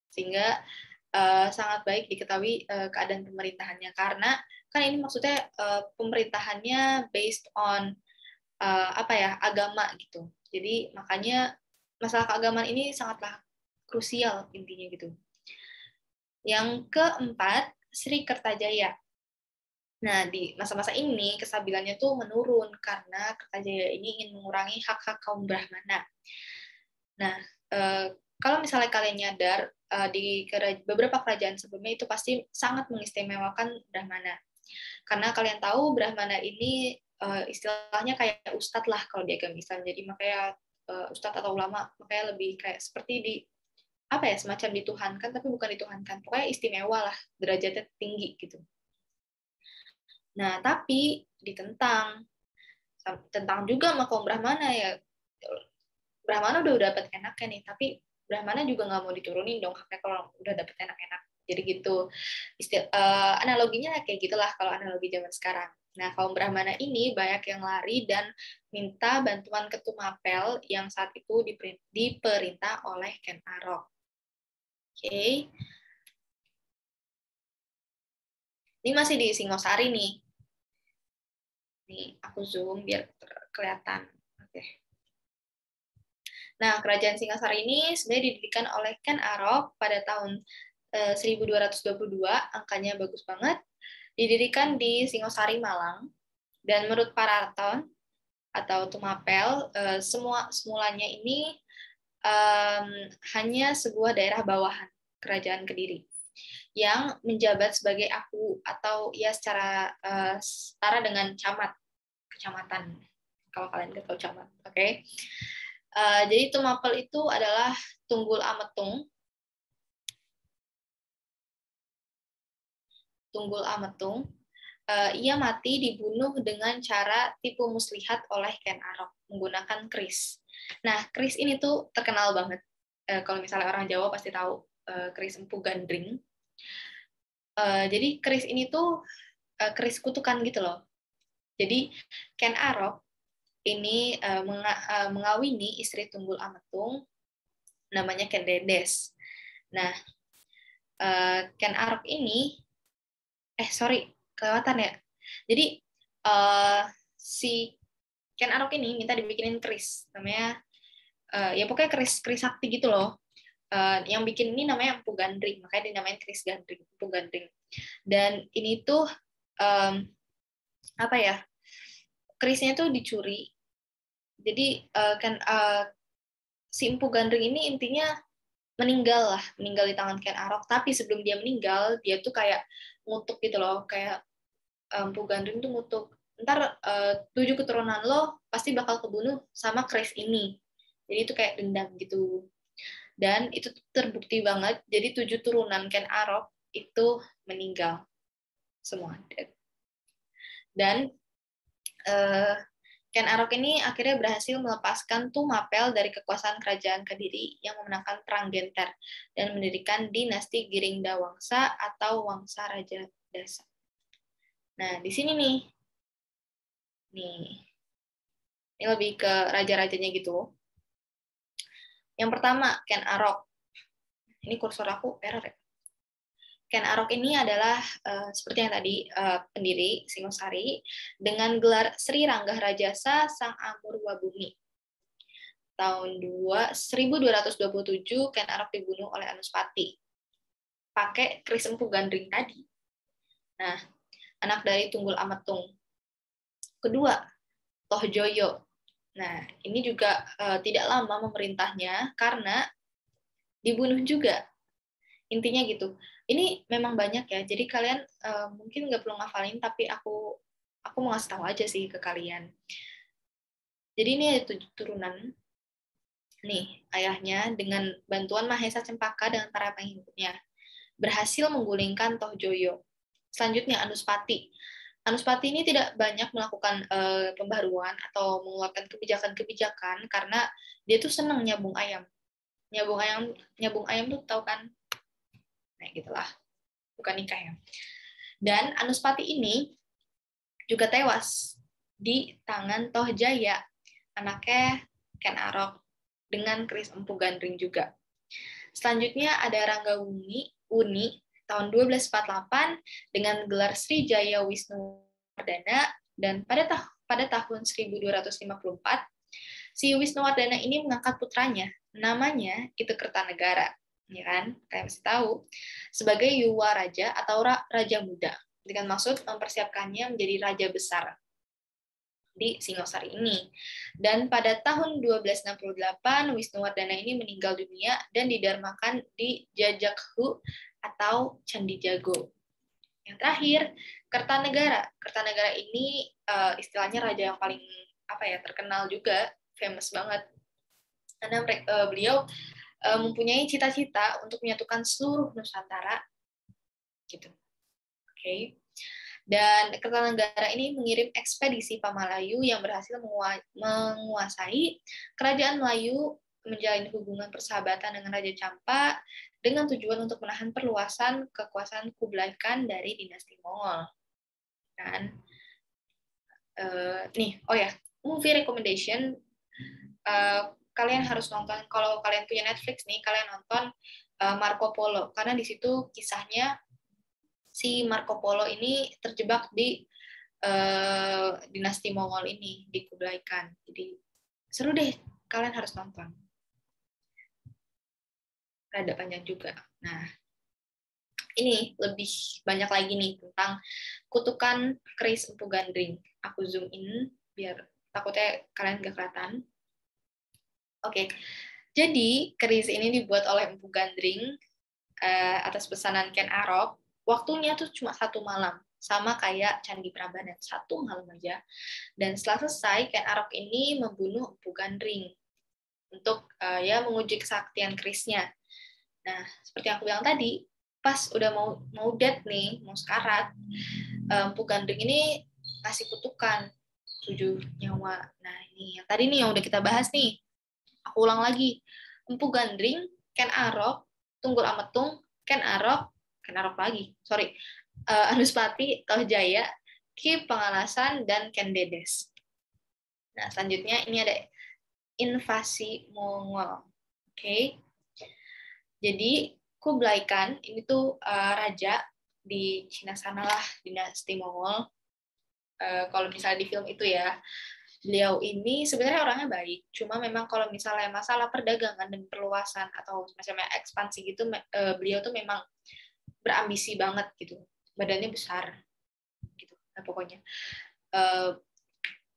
sehingga sangat baik diketahui keadaan pemerintahannya, karena kan ini maksudnya pemerintahannya based on agama gitu. Jadi makanya masalah keagamaan ini sangatlah krusial intinya gitu. Yang keempat, Sri Kertajaya. Nah, di masa-masa ini kestabilannya tuh menurun karena Kertajaya ini ingin mengurangi hak-hak kaum Brahmana. Nah, kalau misalnya kalian nyadar, di beberapa kerajaan sebelumnya itu pasti sangat mengistimewakan Brahmana. Karena kalian tahu Brahmana ini istilahnya kayak ustadz lah kalau di agama Islam. Jadi makanya ustadz atau ulama makanya lebih kayak seperti di semacam dituhankan, tapi bukan dituhankan. Pokoknya istimewa lah, derajatnya tinggi gitu. Nah, tapi ditentang juga sama kaum Brahmana ya. Brahmana udah dapat enaknya nih, tapi Brahmana juga nggak mau diturunin dong haknya kalau udah dapat enak-enak. Jadi gitu. Analoginya kayak gitulah kalau analogi zaman sekarang. Nah, kaum Brahmana ini banyak yang lari dan minta bantuan ke Tumapel yang saat itu diperintah oleh Ken Arok. Oke. Ini masih di Singosari nih. Nih, aku zoom biar kelihatan. Oke. Nah, kerajaan Singasari ini sebenarnya didirikan oleh Ken Arok pada tahun 1222, angkanya bagus banget. Didirikan di Singosari, Malang. Dan menurut Paraton atau Tumapel, semulanya ini hanya sebuah daerah bawahan kerajaan Kediri yang menjabat sebagai aku atau ya secara setara dengan kecamatan, kalau kalian nggak tahu camat, oke? Jadi Tumapel itu adalah Tunggul Ametung. Ia mati dibunuh dengan cara tipu muslihat oleh Ken Arok menggunakan keris. Nah, keris ini tuh terkenal banget. Kalau misalnya orang Jawa pasti tahu keris Empu Gandring. Jadi keris ini tuh keris kutukan gitu loh. Jadi Ken Arok ini mengawini istri Tunggul Ametung, namanya Ken Dedes. Nah, Ken Arok ini, kelewatan ya. Jadi si Ken Arok ini minta dibikinin keris, namanya ya pokoknya keris sakti gitu loh. Yang bikin ini namanya Empu Gandring, makanya dinamain keris Gandring, Empu Gandring. Dan ini tuh kerisnya tuh dicuri Jadi si Empu Gandring ini intinya meninggal di tangan Ken Arok. Tapi sebelum dia meninggal, dia tuh kayak ngutuk gitu loh, kayak Empu Gandring tuh ngutuk, ntar 7 keturunan lo pasti bakal kebunuh sama Chris ini. Jadi itu kayak dendam gitu. Dan itu terbukti banget. Jadi 7 turunan Ken Arok itu meninggal semua. Dan Ken Arok ini akhirnya berhasil melepaskan Tumapel dari kekuasaan kerajaan Kediri yang memenangkan Perang Genter dan mendirikan dinasti Giringda Wangsa atau Wangsa Raja Dasa. Nah, di sini nih. Ini lebih ke raja-rajanya gitu. Yang pertama, Ken Arok. Ini kursor aku error ya. Ken Arok ini adalah seperti yang tadi pendiri Singosari dengan gelar Sri Ranggah Rajasa Sang Amurwa Bumi. Tahun 1227 Ken Arok dibunuh oleh Anuspati. Pakai keris Empu Gandring tadi. Nah, anak dari Tunggul Ametung. Kedua, Tohjoyo. Nah, ini juga tidak lama memerintahnya karena dibunuh juga. Intinya gitu. Ini memang banyak ya, jadi kalian mungkin nggak perlu ngafalin, tapi aku mau ngasih tahu aja sih ke kalian. Jadi ini ada 7 turunan. Nih, ayahnya dengan bantuan Mahesa Cempaka dengan para pengikutnya berhasil menggulingkan Tohjoyo. Selanjutnya Anuspati. Anuspati ini tidak banyak melakukan pembaruan atau mengeluarkan kebijakan-kebijakan karena dia tuh senang nyabung ayam. Nyabung ayam tuh tahu kan? Nah, gitulah. Bukan nikah ya. Dan Anuspati ini juga tewas di tangan Tohjaya, anaknya Ken Arok, dengan keris Empu Gandring juga. Selanjutnya ada Rangga Uni tahun 1248 dengan gelar Sri Jaya Wisnuwardana, dan pada tahun 1254 si Wisnuwardana ini mengangkat putranya, namanya itu Kertanegara, ya kan? Kalian mesti tahu, sebagai Yuwa Raja atau Raja Muda, dengan maksud mempersiapkannya menjadi raja besar di Singosari ini. Dan pada tahun 1268 Wisnuwardana ini meninggal dunia dan didarmakan di Jajakhu atau Candi Jago. Yang terakhir, Kertanegara. Kertanegara ini istilahnya raja yang paling terkenal juga, famous banget. Karena beliau mempunyai cita-cita untuk menyatukan seluruh Nusantara gitu. Oke. Dan Kertanegara ini mengirim ekspedisi Pamalayu yang berhasil menguasai kerajaan Melayu, menjalin hubungan persahabatan dengan Raja Campa dengan tujuan untuk menahan perluasan kekuasaan Kublai Khan dari dinasti Mongol. Dan movie recommendation, kalian harus nonton. Kalau kalian punya Netflix nih, kalian nonton Marco Polo, karena di situ kisahnya si Marco Polo ini terjebak di dinasti Mongol ini, di Kublai Khan. Jadi seru deh, kalian harus nonton. Rada panjang juga. Nah, ini lebih banyak lagi nih tentang kutukan keris Empu Gandring. Aku zoom in biar takutnya kalian gak kelihatan. Oke, jadi keris ini dibuat oleh Empu Gandring atas pesanan Ken Arok. Waktunya tuh cuma 1 malam, sama kayak Candi Prambanan, 1 malam aja. Dan setelah selesai, Ken Arok ini membunuh Empu Gandring untuk menguji kesaktian kerisnya. Nah, seperti yang aku bilang tadi, pas udah mau dead nih, mau sekarat, Empu Gandring ini ngasih kutukan 7 nyawa. Nah, ini yang tadi nih yang udah kita bahas nih. Aku ulang lagi. Empu Gandring, Ken Arok, Tunggul Ametung, Anuspati, Tohjaya, Ki Pengalasan, dan Ken Dedes. Nah, selanjutnya ini ada invasi Mongol. Oke. Jadi Kublai Khan ini tuh raja di Cina sana lah, dinasti Mongol. Kalau misalnya di film itu ya, beliau ini sebenarnya orangnya baik, cuma memang kalau misalnya masalah perdagangan dan perluasan atau semacamnya ekspansi gitu, beliau tuh memang berambisi banget gitu, badannya besar gitu. Nah, pokoknya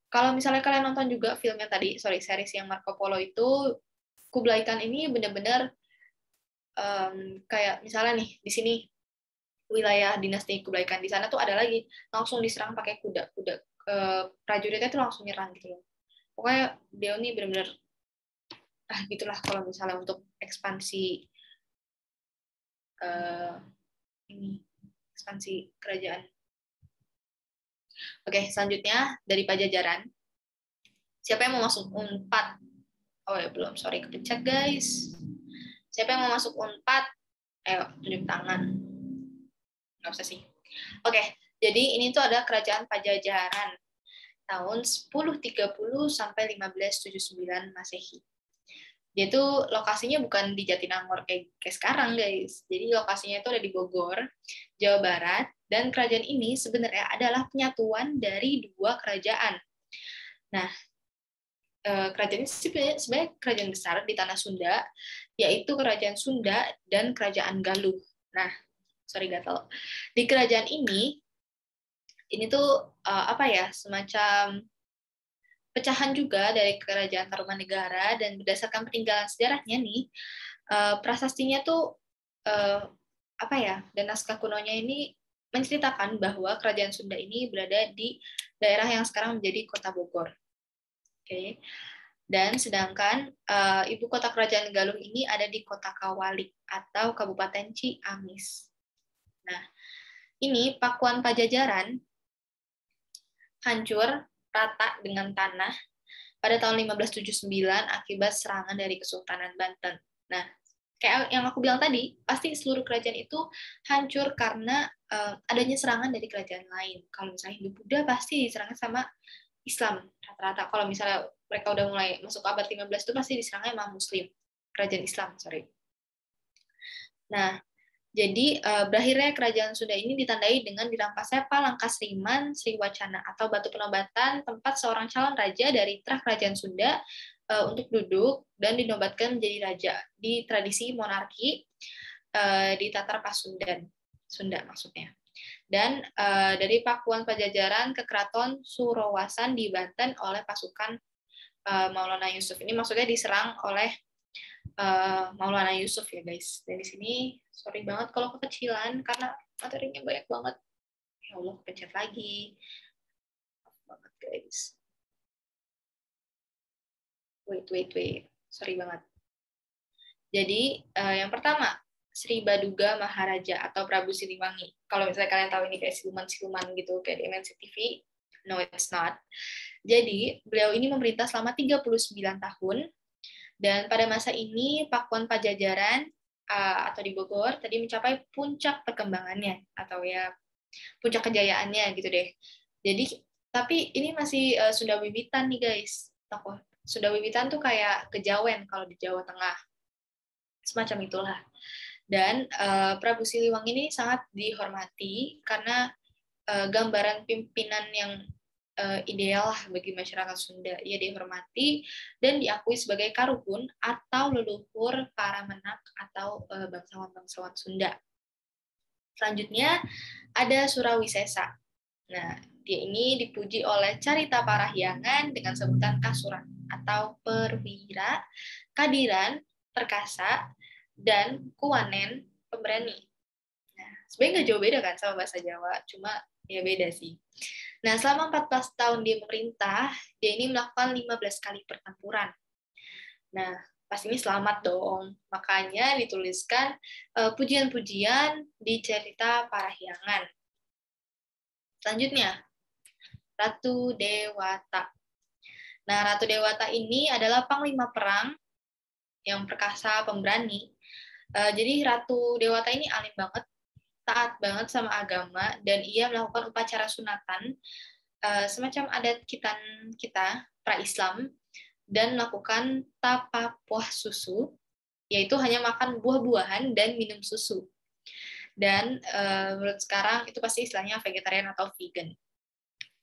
Kalau misalnya kalian nonton juga filmnya tadi, series yang Marco Polo itu, Kublai Khan ini benar-benar kayak misalnya nih di sini wilayah dinasti Kublai Khan, di sana tuh ada lagi langsung diserang pakai kuda prajuritnya tuh langsung nyerang gitu loh. Pokoknya dia ini benar-benar gitulah kalau misalnya untuk ekspansi ini ekspansi kerajaan. Oke, selanjutnya dari Pajajaran. Siapa yang mau masuk Unpad? Oh ya belum, sorry kepencet guys. Siapa yang mau masuk Unpad? Ayo tunjuk tangan. Nggak usah sih. Oke, jadi ini tuh ada kerajaan Pajajaran tahun 1030 sampai 1579 Masehi. Dia tuh lokasinya bukan di Jatinangor kayak sekarang guys. Jadi lokasinya itu ada di Bogor, Jawa Barat, dan kerajaan ini sebenarnya adalah penyatuan dari dua kerajaan. Nah, kerajaan ini sebenarnya kerajaan besar di tanah Sunda, yaitu kerajaan Sunda dan kerajaan Galuh. Nah, sorry gatel. Di kerajaan ini tuh semacam pecahan juga dari kerajaan Tarumanegara, dan berdasarkan peninggalan sejarahnya nih, prasastinya tuh dan naskah kunonya ini menceritakan bahwa kerajaan Sunda ini berada di daerah yang sekarang menjadi Kota Bogor. Oke. Dan sedangkan ibu kota kerajaan Galuh ini ada di Kota Kawalik atau Kabupaten Ciamis. Nah, ini Pakuan Pajajaran hancur rata dengan tanah pada tahun 1579 akibat serangan dari Kesultanan Banten. Nah, kayak yang aku bilang tadi, pasti seluruh kerajaan itu hancur karena adanya serangan dari kerajaan lain. Kalau misalnya Hindu Buddha pasti diserangnya sama Islam rata-rata. Kalau misalnya mereka udah mulai masuk ke abad 15 itu pasti diserangnya sama Muslim, kerajaan Islam, sorry. Nah, jadi berakhirnya kerajaan Sunda ini ditandai dengan dirampasnya Palangkasriman Sriwacana atau batu penobatan, tempat seorang calon raja dari trah kerajaan Sunda untuk duduk dan dinobatkan menjadi raja di tradisi monarki di Tatar Pasundan, Sunda maksudnya. Dan dari Pakuan Pajajaran ke Keraton Surowasan di Banten oleh pasukan Maulana Yusuf. Ini maksudnya diserang oleh Maulana Yusuf ya guys. Dari sini sorry banget kalau kekecilan karena materinya banyak banget. Ya Allah, pencet lagi. Maaf banget guys. Wait. Sorry banget. Jadi yang pertama, Sri Baduga Maharaja atau Prabu Siliwangi. Kalau misalnya kalian tahu ini kayak siluman-siluman gitu kayak di MNC TV, no it's not. Jadi beliau ini memerintah selama 39 tahun, dan pada masa ini Pakuan Pajajaran atau di Bogor tadi mencapai puncak perkembangannya atau ya puncak kejayaannya gitu deh. Jadi tapi ini masih Sunda Wiwitan nih guys. Sunda Wiwitan tuh kayak Kejawen kalau di Jawa Tengah. Semacam itulah. Dan Prabu Siliwangi ini sangat dihormati karena gambaran pimpinan yang ideal lah bagi masyarakat Sunda. Ia dihormati dan diakui sebagai karuhun atau leluhur para menak atau bangsawan-bangsawan Sunda. Selanjutnya ada Surawisesa. Nah, dia ini dipuji oleh Carita Parahyangan dengan sebutan Kasuran atau Perwira, Kadiran, Perkasa, dan Kuwanen, Pemberani. Nah, sebenarnya nggak jauh beda kan sama bahasa Jawa, cuma ya beda sih. Nah, selama 14 tahun dia memerintah, dia ini melakukan 15 kali pertempuran. Nah, pastinya selamat dong. Makanya dituliskan pujian-pujian di Carita Parahyangan. Selanjutnya, Ratu Dewata. Nah, Ratu Dewata ini adalah panglima perang yang perkasa, pemberani. Jadi Ratu Dewata ini alim banget, taat banget sama agama, dan ia melakukan upacara sunatan, semacam adat kita pra-Islam, dan melakukan tapapuah susu, yaitu hanya makan buah-buahan dan minum susu. Dan menurut sekarang itu pasti istilahnya vegetarian atau vegan.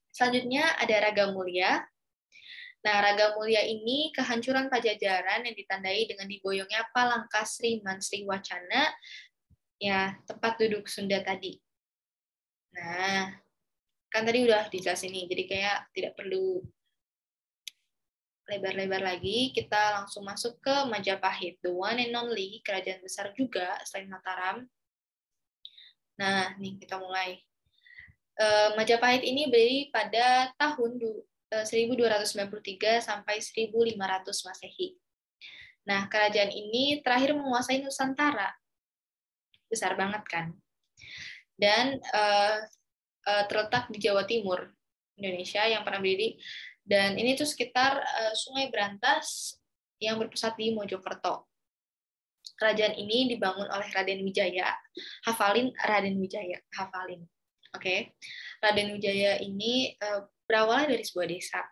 Selanjutnya ada Raga Mulia. Nah, Raga Mulia ini kehancuran Pajajaran yang ditandai dengan diboyongnya Palangkasriman Sriwacana, ya tempat duduk Sunda tadi. Nah, kan tadi udah dijelasin nih, jadi kayak tidak perlu lebar-lebar lagi, kita langsung masuk ke Majapahit, the one and only, kerajaan besar juga selain Mataram. Nah, nih kita mulai. Majapahit ini berdiri pada tahun 1293 sampai 1500 Masehi. Nah, kerajaan ini terakhir menguasai Nusantara. Besar banget kan? Dan terletak di Jawa Timur, Indonesia yang pernah berdiri. Dan ini tuh sekitar Sungai Brantas yang berpusat di Mojokerto. Kerajaan ini dibangun oleh Raden Wijaya. Hafalin Raden Wijaya, hafalin. Oke. Raden Wijaya ini berawal dari sebuah desa,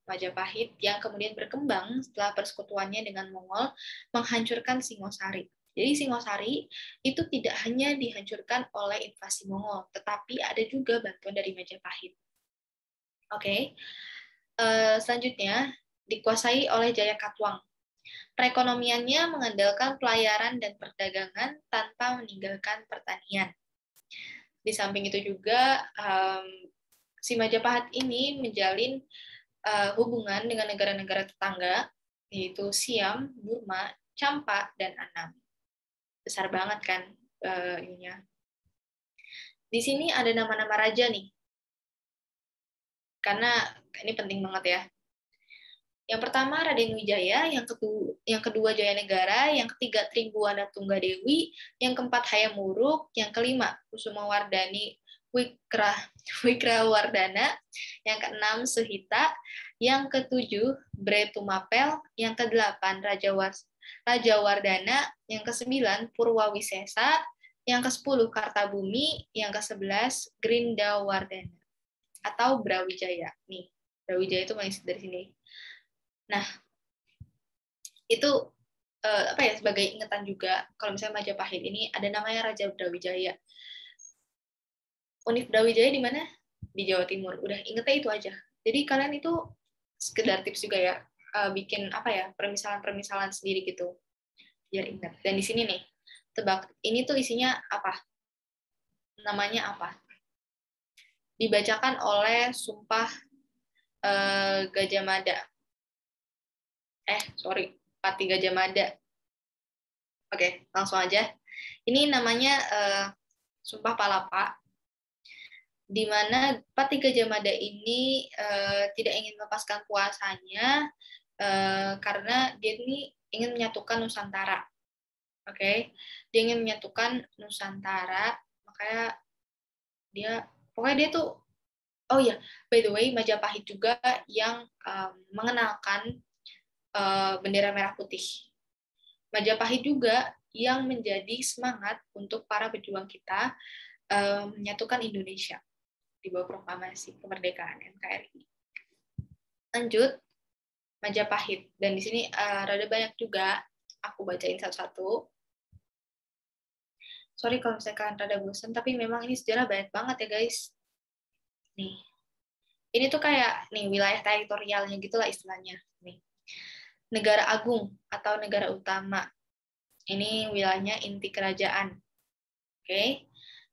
Majapahit, yang kemudian berkembang setelah persekutuannya dengan Mongol menghancurkan Singosari. Jadi Singosari itu tidak hanya dihancurkan oleh invasi Mongol, tetapi ada juga bantuan dari Majapahit. Oke. Selanjutnya dikuasai oleh Jayakatwang. Perekonomiannya mengandalkan pelayaran dan perdagangan tanpa meninggalkan pertanian. Di samping itu juga si Majapahit ini menjalin hubungan dengan negara-negara tetangga, yaitu Siam, Burma, Champa, dan Annam. Besar banget kan ininya. Di sini ada nama-nama raja nih, karena ini penting banget ya. Yang pertama Raden Wijaya, yang kedua Jayanegara, yang ketiga Trenggowana Tunggadewi, yang keempat Hayam Wuruk, yang kelima Kusumawardhani Wikrawardhana, yang keenam Suhita, yang ketujuh Bre Tumapel, yang kedelapan Rajawardhana, yang kesembilan Purwawisesa, yang kesepuluh Kartabumi, yang kesebelas Grindawardhana atau Brawijaya. Nih, Brawijaya itu manis dari sini. Nah, itu sebagai ingatan juga kalau misalnya Majapahit ini ada namanya Raja Brawijaya. Univ Brawijaya di mana? Di Jawa Timur. Udah ingetnya itu aja. Jadi kalian itu sekedar tips juga ya, bikin permisalan-permisalan sendiri gitu biar ingat. Dan di sini nih, tebak ini tuh isinya apa? Namanya apa? Dibacakan oleh Sumpah Gajah Mada. Pati Gajah Mada. Oke, langsung aja. Ini namanya Sumpah Palapa, di mana Pati Gajah Mada ini tidak ingin melepaskan kuasanya karena dia ini ingin menyatukan Nusantara. Oke, dia ingin menyatukan Nusantara, makanya dia tuh, oh ya, by the way, Majapahit juga yang mengenalkan bendera merah putih. Majapahit juga yang menjadi semangat untuk para pejuang kita menyatukan Indonesia di bawah proklamasi kemerdekaan NKRI. Lanjut, Majapahit. Dan di sini rada banyak juga, aku bacain satu-satu. Sorry kalau misalkan rada bosan, tapi memang ini sejarah banyak banget ya guys. Nih, ini tuh kayak nih wilayah teritorialnya gitulah istilahnya. Nih, negara agung atau negara utama. Ini wilayahnya inti kerajaan. Oke.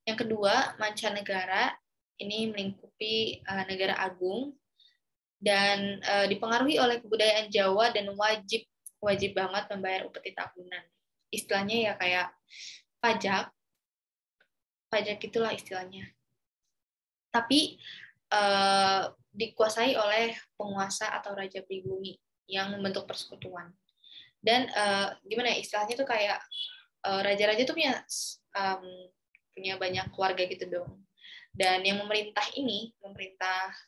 Yang kedua, mancanegara. Ini melingkupi negara agung dan dipengaruhi oleh kebudayaan Jawa dan wajib banget membayar upeti tahunan. Istilahnya ya kayak pajak itulah istilahnya. Tapi dikuasai oleh penguasa atau raja pribumi yang membentuk persekutuan. Dan gimana ya istilahnya tuh kayak raja-raja tuh punya banyak keluarga gitu dong. Dan yang memerintah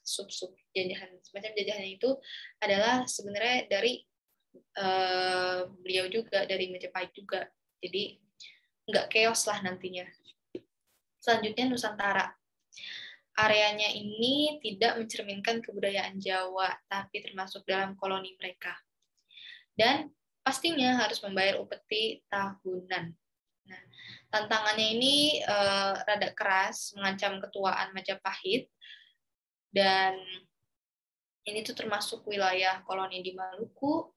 sub-sub jajahan, semacam jajahannya itu adalah sebenarnya dari beliau juga, dari Majapahit juga. Jadi nggak chaos lah nantinya. Selanjutnya Nusantara. Areanya ini tidak mencerminkan kebudayaan Jawa, tapi termasuk dalam koloni mereka. Dan pastinya harus membayar upeti tahunan. Nah, tantangannya ini rada keras, mengancam ketuaan Majapahit, dan ini tuh termasuk wilayah koloni di Maluku,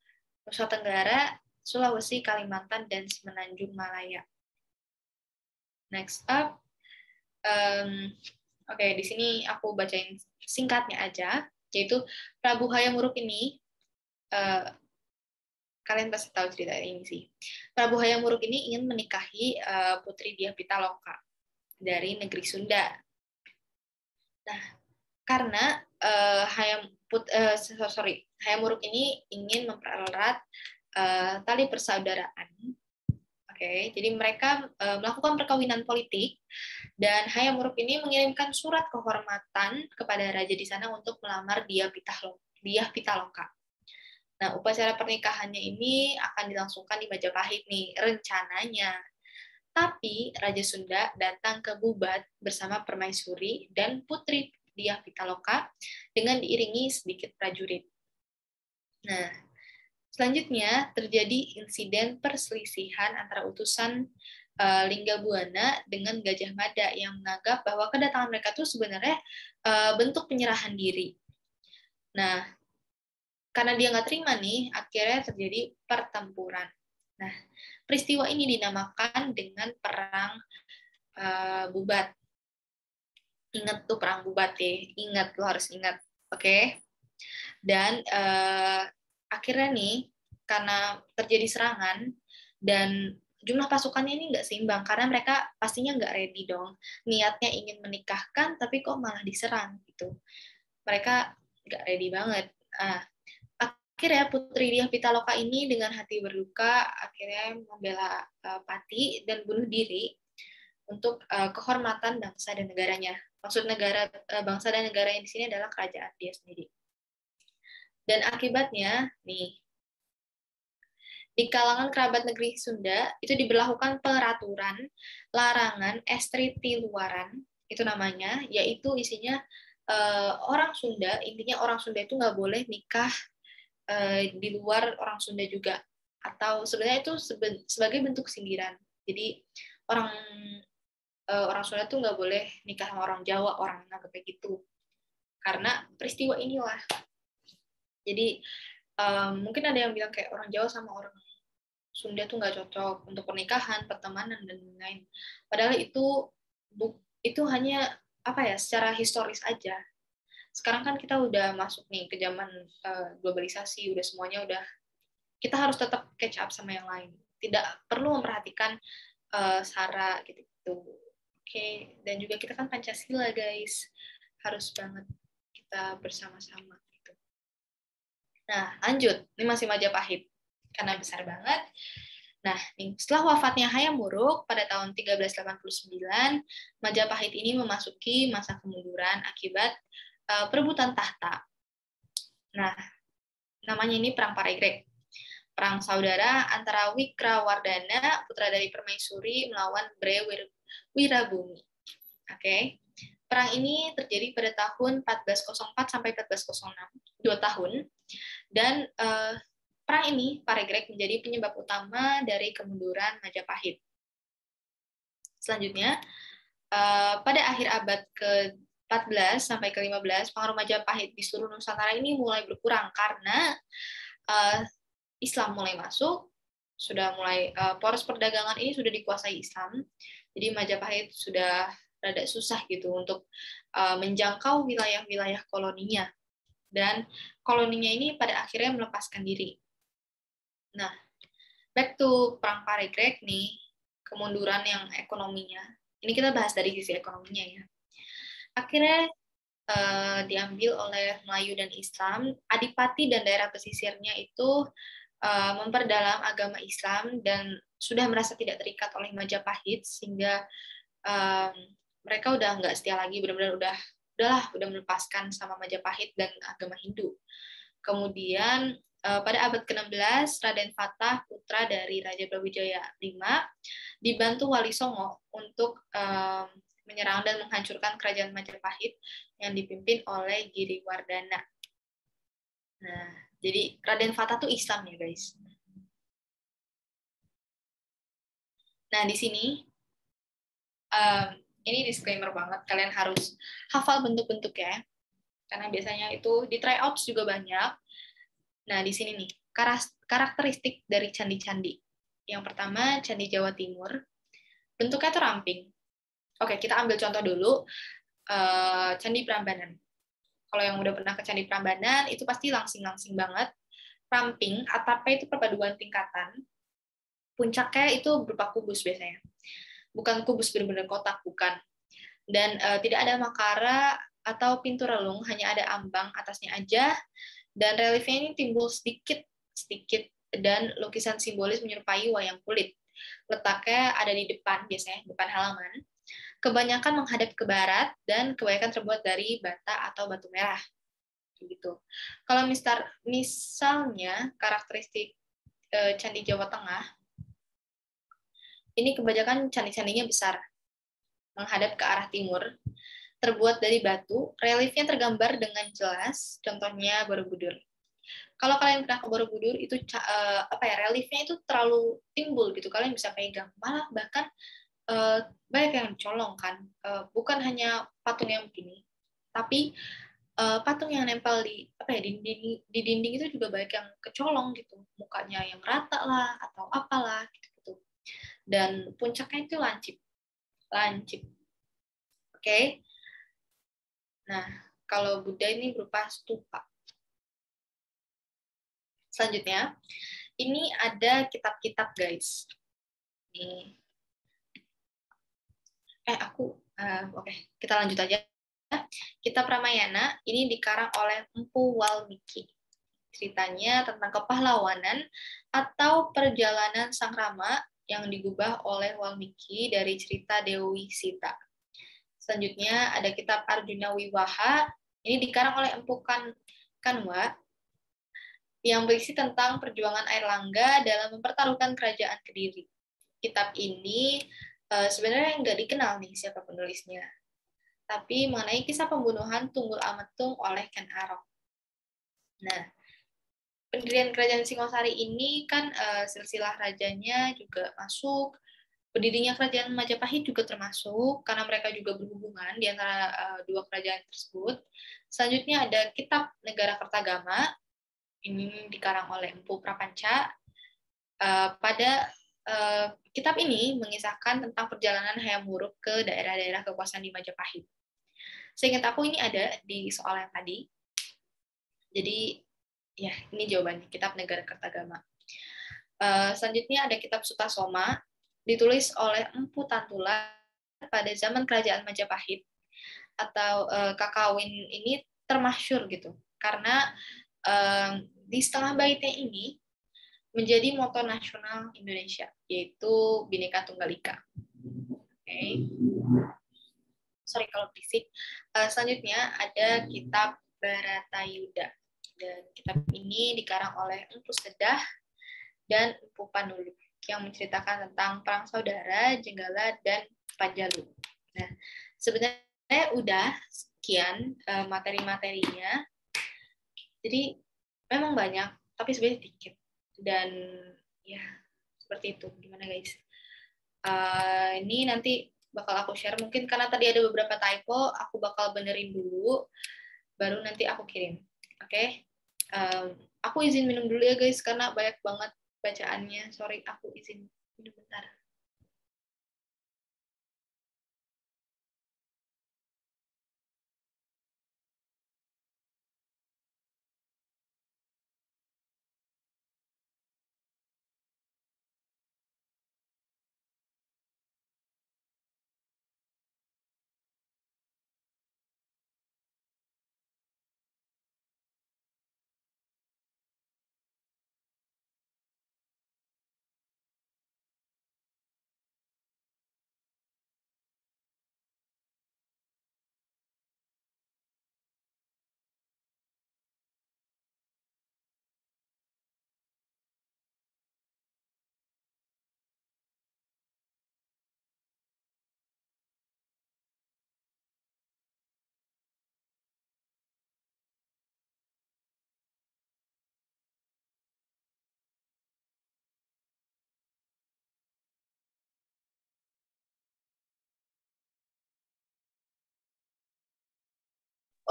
Nusa Tenggara, Sulawesi, Kalimantan, dan Semenanjung Malaya. Next up, di sini aku bacain singkatnya aja, yaitu Prabu Hayam Wuruk ini kalian pasti tahu cerita ini sih. Prabu Hayam Wuruk ini ingin menikahi Putri Dyah Pitaloka dari negeri Sunda. Nah, karena Hayam Wuruk ini ingin mempererat tali persaudaraan. Oke, jadi mereka melakukan perkawinan politik dan Hayam Wuruk ini mengirimkan surat kehormatan kepada raja di sana untuk melamar Dyah Pitaloka. Nah, upacara pernikahannya ini akan dilangsungkan di Majapahit nih, rencananya. Tapi Raja Sunda datang ke Bubat bersama Permaisuri dan Putri Dyah Pitaloka dengan diiringi sedikit prajurit. Nah, selanjutnya terjadi insiden perselisihan antara utusan Linggabuana dengan Gajah Mada yang menganggap bahwa kedatangan mereka itu sebenarnya bentuk penyerahan diri. Nah, karena dia nggak terima nih, akhirnya terjadi pertempuran. Nah, peristiwa ini dinamakan dengan Perang Bubat. Ingat tuh Perang Bubat ya, ingat, lo harus ingat, oke? Dan akhirnya nih, karena terjadi serangan, dan jumlah pasukannya ini nggak seimbang, karena mereka pastinya nggak ready dong. Niatnya ingin menikahkan, tapi kok malah diserang gitu. Mereka nggak ready banget. Akhirnya Putri Dyah Pitaloka ini dengan hati berduka akhirnya membela Pati dan bunuh diri untuk kehormatan bangsa dan negaranya. Maksud bangsa dan negara yang di sini adalah kerajaan dia sendiri. Dan akibatnya nih, di kalangan kerabat negeri Sunda itu diberlakukan peraturan larangan estri tiluaran, itu namanya, yaitu isinya orang Sunda, intinya orang Sunda itu nggak boleh nikah di luar orang Sunda juga, atau sebenarnya itu sebagai bentuk sindiran. Jadi orang Sunda tuh nggak boleh nikah sama orang Jawa, orang nganggep kayak gitu karena peristiwa inilah. Jadi mungkin ada yang bilang kayak orang Jawa sama orang Sunda tuh nggak cocok untuk pernikahan, pertemanan dan lain-lain. Padahal itu hanya secara historis aja. Sekarang kan kita udah masuk nih ke zaman globalisasi, udah semuanya udah, kita harus tetap catch up sama yang lain. Tidak perlu memperhatikan sara gitu. Oke, dan juga kita kan Pancasila guys, harus banget kita bersama-sama gitu. Nah, lanjut, ini masih Majapahit karena besar banget. Nah, setelah wafatnya Hayam Wuruk pada tahun 1389, Majapahit ini memasuki masa kemunduran akibat perebutan tahta. Nah, namanya ini Perang Paregreg. Perang saudara antara Wikrawardhana, putra dari Permaisuri, melawan Bre Wirabumi. Oke. Perang ini terjadi pada tahun 1404 sampai 1406, 2 tahun. Dan perang ini, Paregreg, menjadi penyebab utama dari kemunduran Majapahit. Selanjutnya, pada akhir abad ke-14 sampai ke-15, pengaruh Majapahit di seluruh Nusantara ini mulai berkurang karena Islam mulai masuk, sudah mulai poros perdagangan ini sudah dikuasai Islam. Jadi Majapahit sudah rada susah gitu untuk menjangkau wilayah-wilayah koloninya. Dan koloninya ini pada akhirnya melepaskan diri. Nah, back to Perang Paregreg nih, kemunduran yang ekonominya. Ini kita bahas dari sisi ekonominya ya. Akhirnya diambil oleh Melayu dan Islam. Adipati dan daerah pesisirnya itu memperdalam agama Islam dan sudah merasa tidak terikat oleh Majapahit, sehingga mereka udah nggak setia lagi, benar-benar udah melepaskan sama Majapahit dan agama Hindu. Kemudian pada abad ke-16, Raden Fatah, putra dari Raja Brawijaya V, dibantu Wali Songo untuk menyerang dan menghancurkan kerajaan Majapahit yang dipimpin oleh Giriwardhana. Nah, jadi Raden Fatah tuh Islam ya guys. Nah di sini ini disclaimer banget, kalian harus hafal bentuk-bentuk ya, karena biasanya itu di tryouts juga banyak. Nah di sini nih karakteristik dari candi-candi. Yang pertama, Candi Jawa Timur, bentuknya tuh ramping. Oke, kita ambil contoh dulu Candi Prambanan. Kalau yang udah pernah ke Candi Prambanan itu pasti langsing-langsing banget. ramping, atapnya itu perpaduan tingkatan, puncaknya itu berupa kubus biasanya. Bukan kubus benar-benar kotak, bukan. Dan tidak ada makara atau pintu relung, hanya ada ambang atasnya aja, dan reliefnya ini timbul sedikit dan lukisan simbolis menyerupai wayang kulit. Letaknya ada di depan biasanya, depan halaman. Kebanyakan menghadap ke barat dan kebanyakan terbuat dari bata atau batu merah. Gitu. Kalau misalnya karakteristik Candi Jawa Tengah, ini kebanyakan candi-candinya besar, menghadap ke arah timur, terbuat dari batu, reliefnya tergambar dengan jelas, contohnya Borobudur. Kalau kalian pernah ke Borobudur, itu reliefnya itu terlalu timbul gitu, kalian bisa pegang, malah bahkan banyak yang colong kan, bukan hanya patung yang begini, tapi patung yang nempel di di dinding itu juga banyak yang kecolong gitu, mukanya yang rata lah atau apalah gitu. Dan puncaknya itu lancip. Oke. Nah, kalau Buddha ini berupa stupa. Selanjutnya, ini ada kitab-kitab guys. Nih. Oke, kita lanjut aja. Kitab Ramayana ini dikarang oleh Empu Walmiki. Ceritanya tentang kepahlawanan atau perjalanan Sang Rama yang digubah oleh Walmiki dari cerita Dewi Sita. Selanjutnya ada kitab Arjuna Wiwaha, ini dikarang oleh Empu Kanwa, yang berisi tentang perjuangan Airlangga dalam mempertaruhkan kerajaan Kediri. Kitab ini sebenarnya nggak dikenal nih siapa penulisnya, tapi mengenai kisah pembunuhan Tunggul Ametung oleh Ken Arok. Nah, pendirian kerajaan Singosari ini kan silsilah rajanya juga masuk, berdirinya kerajaan Majapahit juga termasuk, karena mereka juga berhubungan di antara dua kerajaan tersebut. Selanjutnya ada Kitab Negara Kertagama, ini dikarang oleh Empu Prapanca. Pada kitab ini mengisahkan tentang perjalanan Hayam Wuruk ke daerah-daerah kekuasaan di Majapahit. Seingat aku ini ada di soal yang tadi. Jadi, ya ini jawabannya, Kitab Negara Kertagama. Selanjutnya ada Kitab Sutasoma, ditulis oleh Empu Tantula pada zaman kerajaan Majapahit, atau Kakawin ini termasyhur gitu, karena di setengah baitnya ini menjadi moto nasional Indonesia, yaitu Bhinneka Tunggal Ika. Okay. Sorry kalau berisik. Selanjutnya ada Kitab Baratayuda. Dan kitab ini dikarang oleh Empu Sedah dan Empu Panuluh, yang menceritakan tentang perang saudara, Jenggala, dan Panjalu. Nah, sebenarnya udah sekian materi-materinya. Jadi memang banyak, tapi sebenarnya sedikit. Dan ya seperti itu. Gimana guys? Ini nanti bakal aku share, mungkin karena tadi ada beberapa typo, aku bakal benerin dulu, baru nanti aku kirim. Oke? Aku izin minum dulu ya guys, karena banyak banget bacaannya. Sorry, aku izin minum bentar.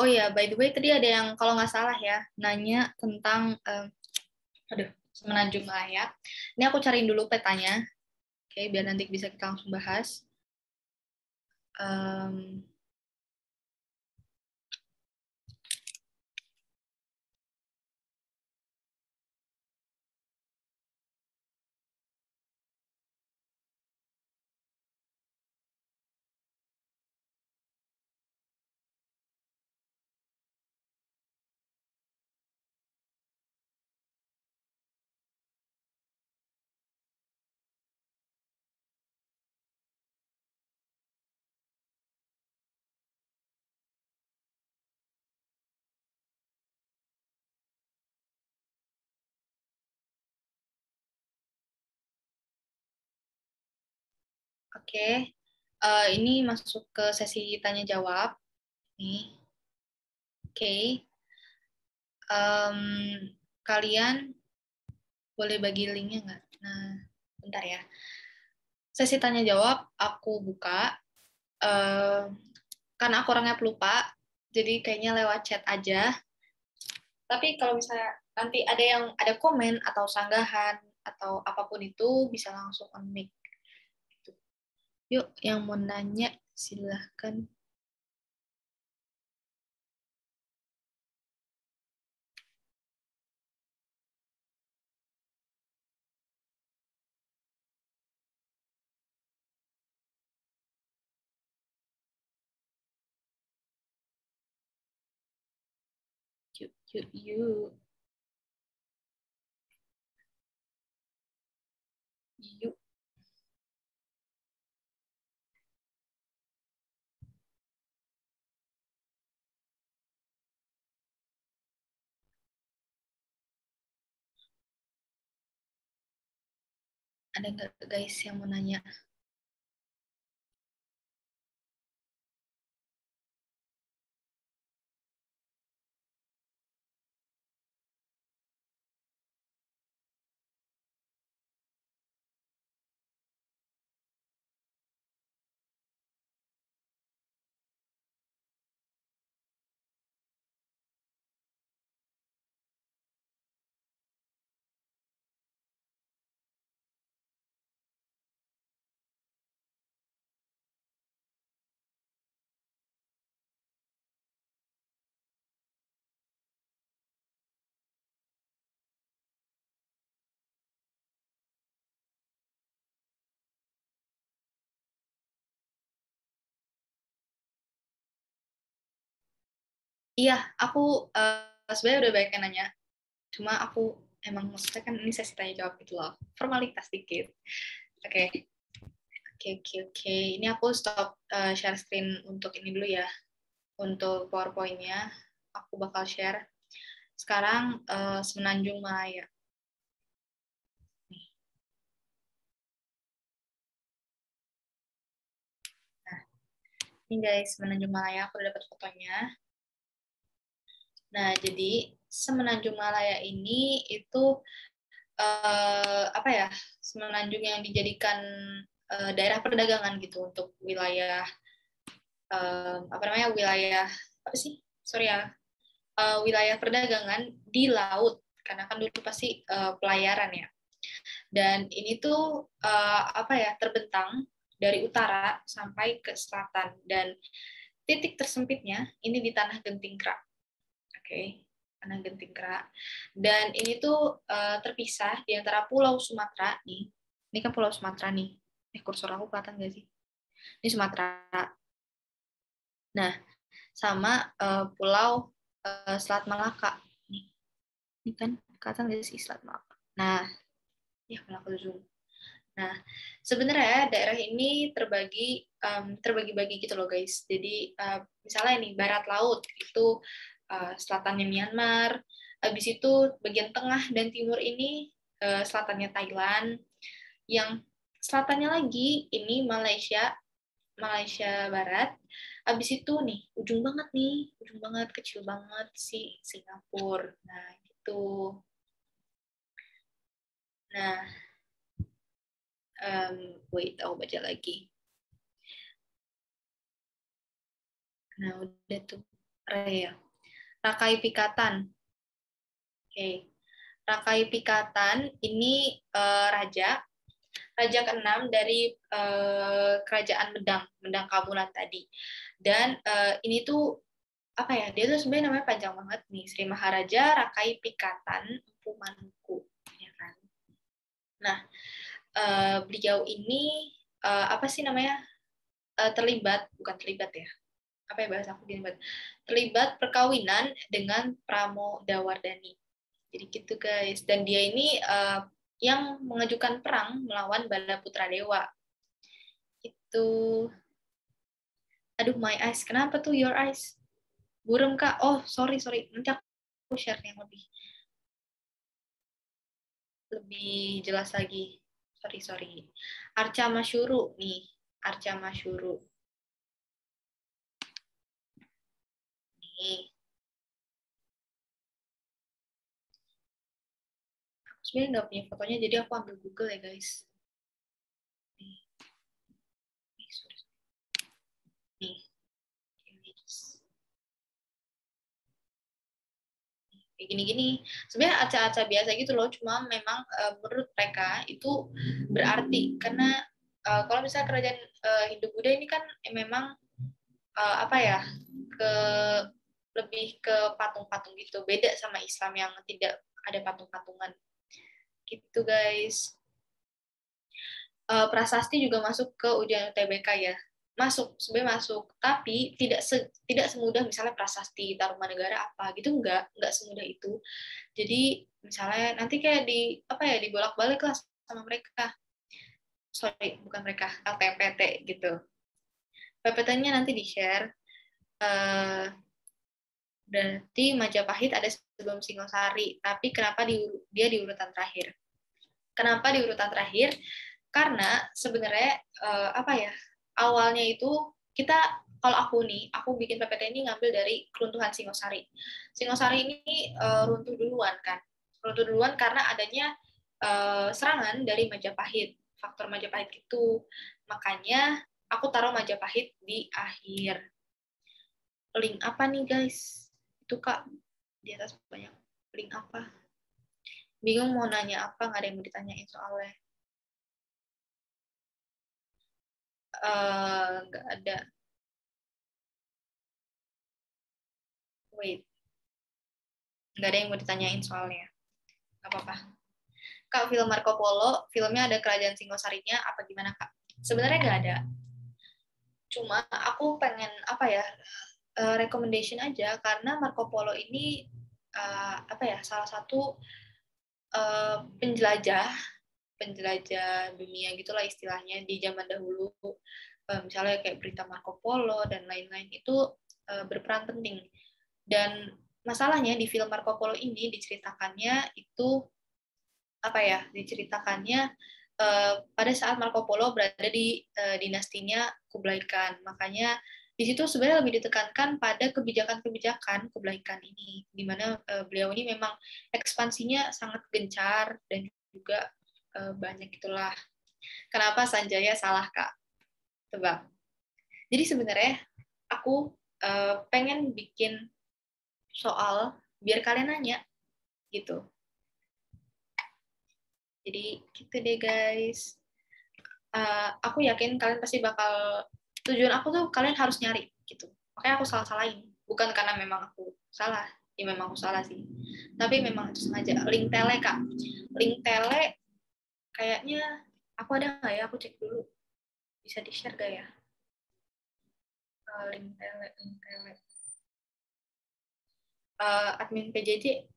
Oh ya, by the way tadi ada yang kalau nggak salah ya nanya tentang Semenanjung Malaya. Ini aku cariin dulu petanya, oke, biar nanti bisa kita langsung bahas. Oke. Ini masuk ke sesi tanya jawab. Nih. Oke. Kalian boleh bagi linknya nggak? Nah, bentar ya. Sesi tanya jawab aku buka. Karena aku orangnya pelupa, jadi kayaknya lewat chat aja. Tapi kalau misalnya nanti ada komen atau sanggahan atau apapun itu bisa langsung on mic. Yuk, yang mau nanya silahkan. Yuk. Ada nggak guys yang mau nanya? Iya, aku sebenarnya udah banyak yang nanya. Cuma aku emang maksudnya kan ini sesi tanya jawab gitu loh. Formalitas dikit. Oke. Oke. Ini aku stop share screen untuk ini dulu ya. Untuk PowerPoint-nya, aku bakal share. Sekarang Semenanjung Malaya. Nah, ini guys, Semenanjung Malaya, aku udah dapat fotonya. Nah, jadi Semenanjung Malaya ini itu apa ya? Semenanjung yang dijadikan daerah perdagangan gitu untuk wilayah apa namanya? Wilayah apa sih? Sorry ya. Wilayah perdagangan di laut karena kan dulu pasti pelayaran ya. Dan ini tuh apa ya? Terbentang dari utara sampai ke selatan dan titik tersempitnya ini di Tanah Gentingkrak. Oke, Tanah Gentingkrak. Dan ini tuh terpisah di antara Pulau Sumatera nih. Ini kan Pulau Sumatera nih. Kursor aku kelihatan nggak sih? Ini Sumatera. Nah, sama Pulau Selat Malaka. Nih, ini kan kelihatan nggak sih Selat Malaka? Nah, ya kalau aku zoom. Nah, sebenarnya daerah ini terbagi-bagi gitu loh guys. Jadi misalnya nih barat laut itu selatannya Myanmar, habis itu bagian tengah dan timur ini selatannya Thailand, yang selatannya lagi ini Malaysia, Malaysia Barat, habis itu nih ujung banget kecil banget si Singapura. Nah, gitu. Nah, wait, aku baca lagi. Nah, udah tuh. Ya. Rakai Pikatan. Oke. Rakai Pikatan ini raja ke-6 dari kerajaan Medang Kabulan tadi. Dan ini tuh apa ya? Dia tuh sebenarnya namanya panjang banget nih, Sri Maharaja Rakai Pikatan Empu Manuku, ya kan. Nah, beliau ini apa sih namanya? Bukan terlibat ya. Apa ya bahasa aku terlibat perkawinan dengan Pramodawardhani. Jadi gitu guys. Dan dia ini yang mengajukan perang melawan Balaputra Dewa. Itu. Aduh, my eyes. Kenapa tuh your eyes? Burem kak? Oh, sorry. Nanti aku share yang lebih jelas lagi. Sorry. Arca Masyuru nih. Arca Masyuru. Nih. Aku sebenarnya nggak punya fotonya, jadi aku ambil Google ya guys. Nih. Nih. Kayak gini-gini. Sebenarnya aca-aca biasa gitu loh, cuma memang menurut mereka itu berarti karena kalau misalnya kerajaan Hindu-Buddha ini kan memang apa ya, lebih ke patung-patung gitu, beda sama Islam yang tidak ada patung-patungan gitu guys. Prasasti juga masuk ke ujian UTBK ya, sebenarnya masuk, tapi tidak semudah misalnya prasasti Tarumanegara apa gitu, nggak semudah itu. Jadi misalnya nanti kayak dibolak-balik lah sama mereka, bukan mereka, LTPT gitu. PPT-nya nanti di-share. Berarti Majapahit ada sebelum Singosari, tapi kenapa dia di urutan terakhir? Kenapa di urutan terakhir? Karena sebenarnya awalnya itu kalau aku bikin PPT ini ngambil dari keruntuhan Singosari. Singosari ini runtuh duluan kan, karena adanya serangan dari Majapahit, faktor Majapahit itu. Makanya aku taruh Majapahit di akhir. Link apa nih guys? Itu Kak, di atas banyak link apa? Bingung mau nanya apa, nggak ada yang mau ditanyain soalnya. Nggak ada. Wait. Nggak ada yang mau ditanyain soalnya. Nggak apa-apa. Kak, film Marco Polo, filmnya ada kerajaan Singosarinya, apa gimana Kak? Sebenarnya nggak ada. Cuma aku pengen recommendation aja, karena Marco Polo ini salah satu penjelajah dunia gitulah istilahnya di zaman dahulu. Misalnya kayak berita Marco Polo dan lain-lain itu berperan penting. Dan masalahnya di film Marco Polo ini diceritakannya pada saat Marco Polo berada di dinastinya Kublai Khan. Makanya di situ sebenarnya lebih ditekankan pada kebijakan-kebijakan Kublai Khan ini, di mana beliau ini memang ekspansinya sangat gencar dan juga banyak itulah. Kenapa Sanjaya salah Kak? Tebak. Jadi sebenarnya aku pengen bikin soal biar kalian nanya gitu. Jadi gitu deh guys. Aku yakin kalian pasti tujuan aku tuh kalian harus nyari gitu. Makanya aku salah-salahin. Bukan karena memang aku salah. Ya memang aku salah sih. Tapi memang itu sengaja. Link tele Kak. Link tele kayaknya aku ada nggak ya? Aku cek dulu. Bisa di-share gak ya? Link tele. Admin PJJ.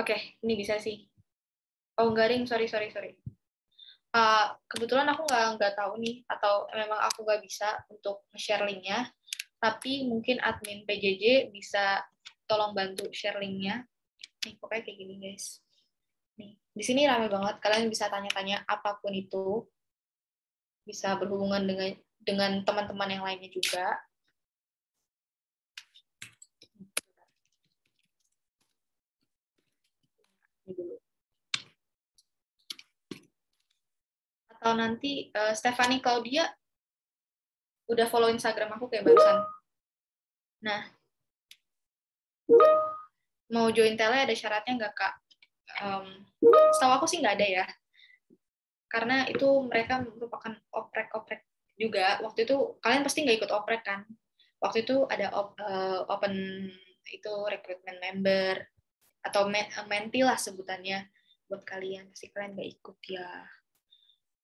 Oke, ini bisa sih. Oh, enggak, Ring. Sorry. Kebetulan aku nggak tahu nih, atau memang aku nggak bisa untuk share linknya, tapi mungkin admin PJJ bisa tolong bantu share linknya. Nih, pokoknya kayak gini, guys. Nih, di sini ramai banget. Kalian bisa tanya-tanya apapun itu. Bisa berhubungan dengan teman-teman yang lainnya juga. Ini dulu. Atau nanti Stephanie Claudia udah follow Instagram aku kayak barusan. Nah, mau join tele ada syaratnya nggak Kak? Setahu aku sih nggak ada ya. Karena itu mereka merupakan oprek juga. Waktu itu kalian pasti nggak ikut oprek kan? Waktu itu ada open itu recruitment member atau menti lah sebutannya buat kalian. Pasti kalian nggak ikut ya.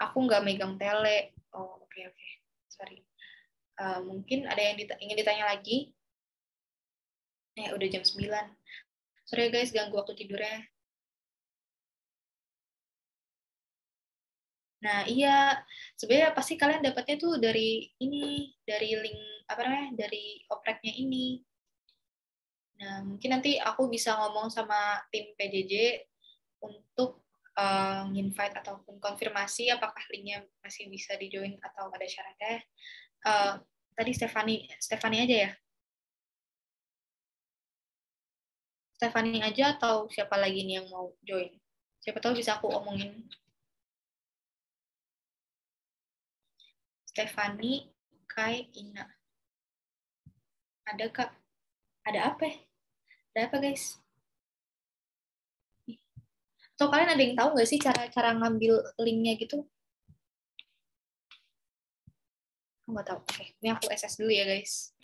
Aku nggak megang tele. Oh oke. Sorry. Mungkin ada yang ingin ditanya lagi? Udah jam 9. Sorry guys, ganggu waktu tidurnya. Nah, iya. Sebenarnya pasti kalian dapatnya tuh dari link dari opreknya ini. Nah, mungkin nanti aku bisa ngomong sama tim PJJ untuk invite ataupun konfirmasi apakah linknya masih bisa di-join atau ada syaratnya. Tadi Stefani aja ya? Stefani aja atau siapa lagi nih yang mau join? Siapa tahu bisa aku omongin. Stefani, Kai, Ina. Ada Kak? Ada apa? Ada apa guys? Atau kalian ada yang tahu nggak sih cara ngambil linknya gitu? Aku nggak tahu. Oke, ini aku SS dulu ya guys.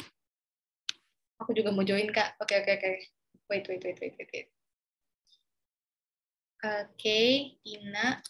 Aku juga mau join Kak. Oke. Wait. Oke, Ina.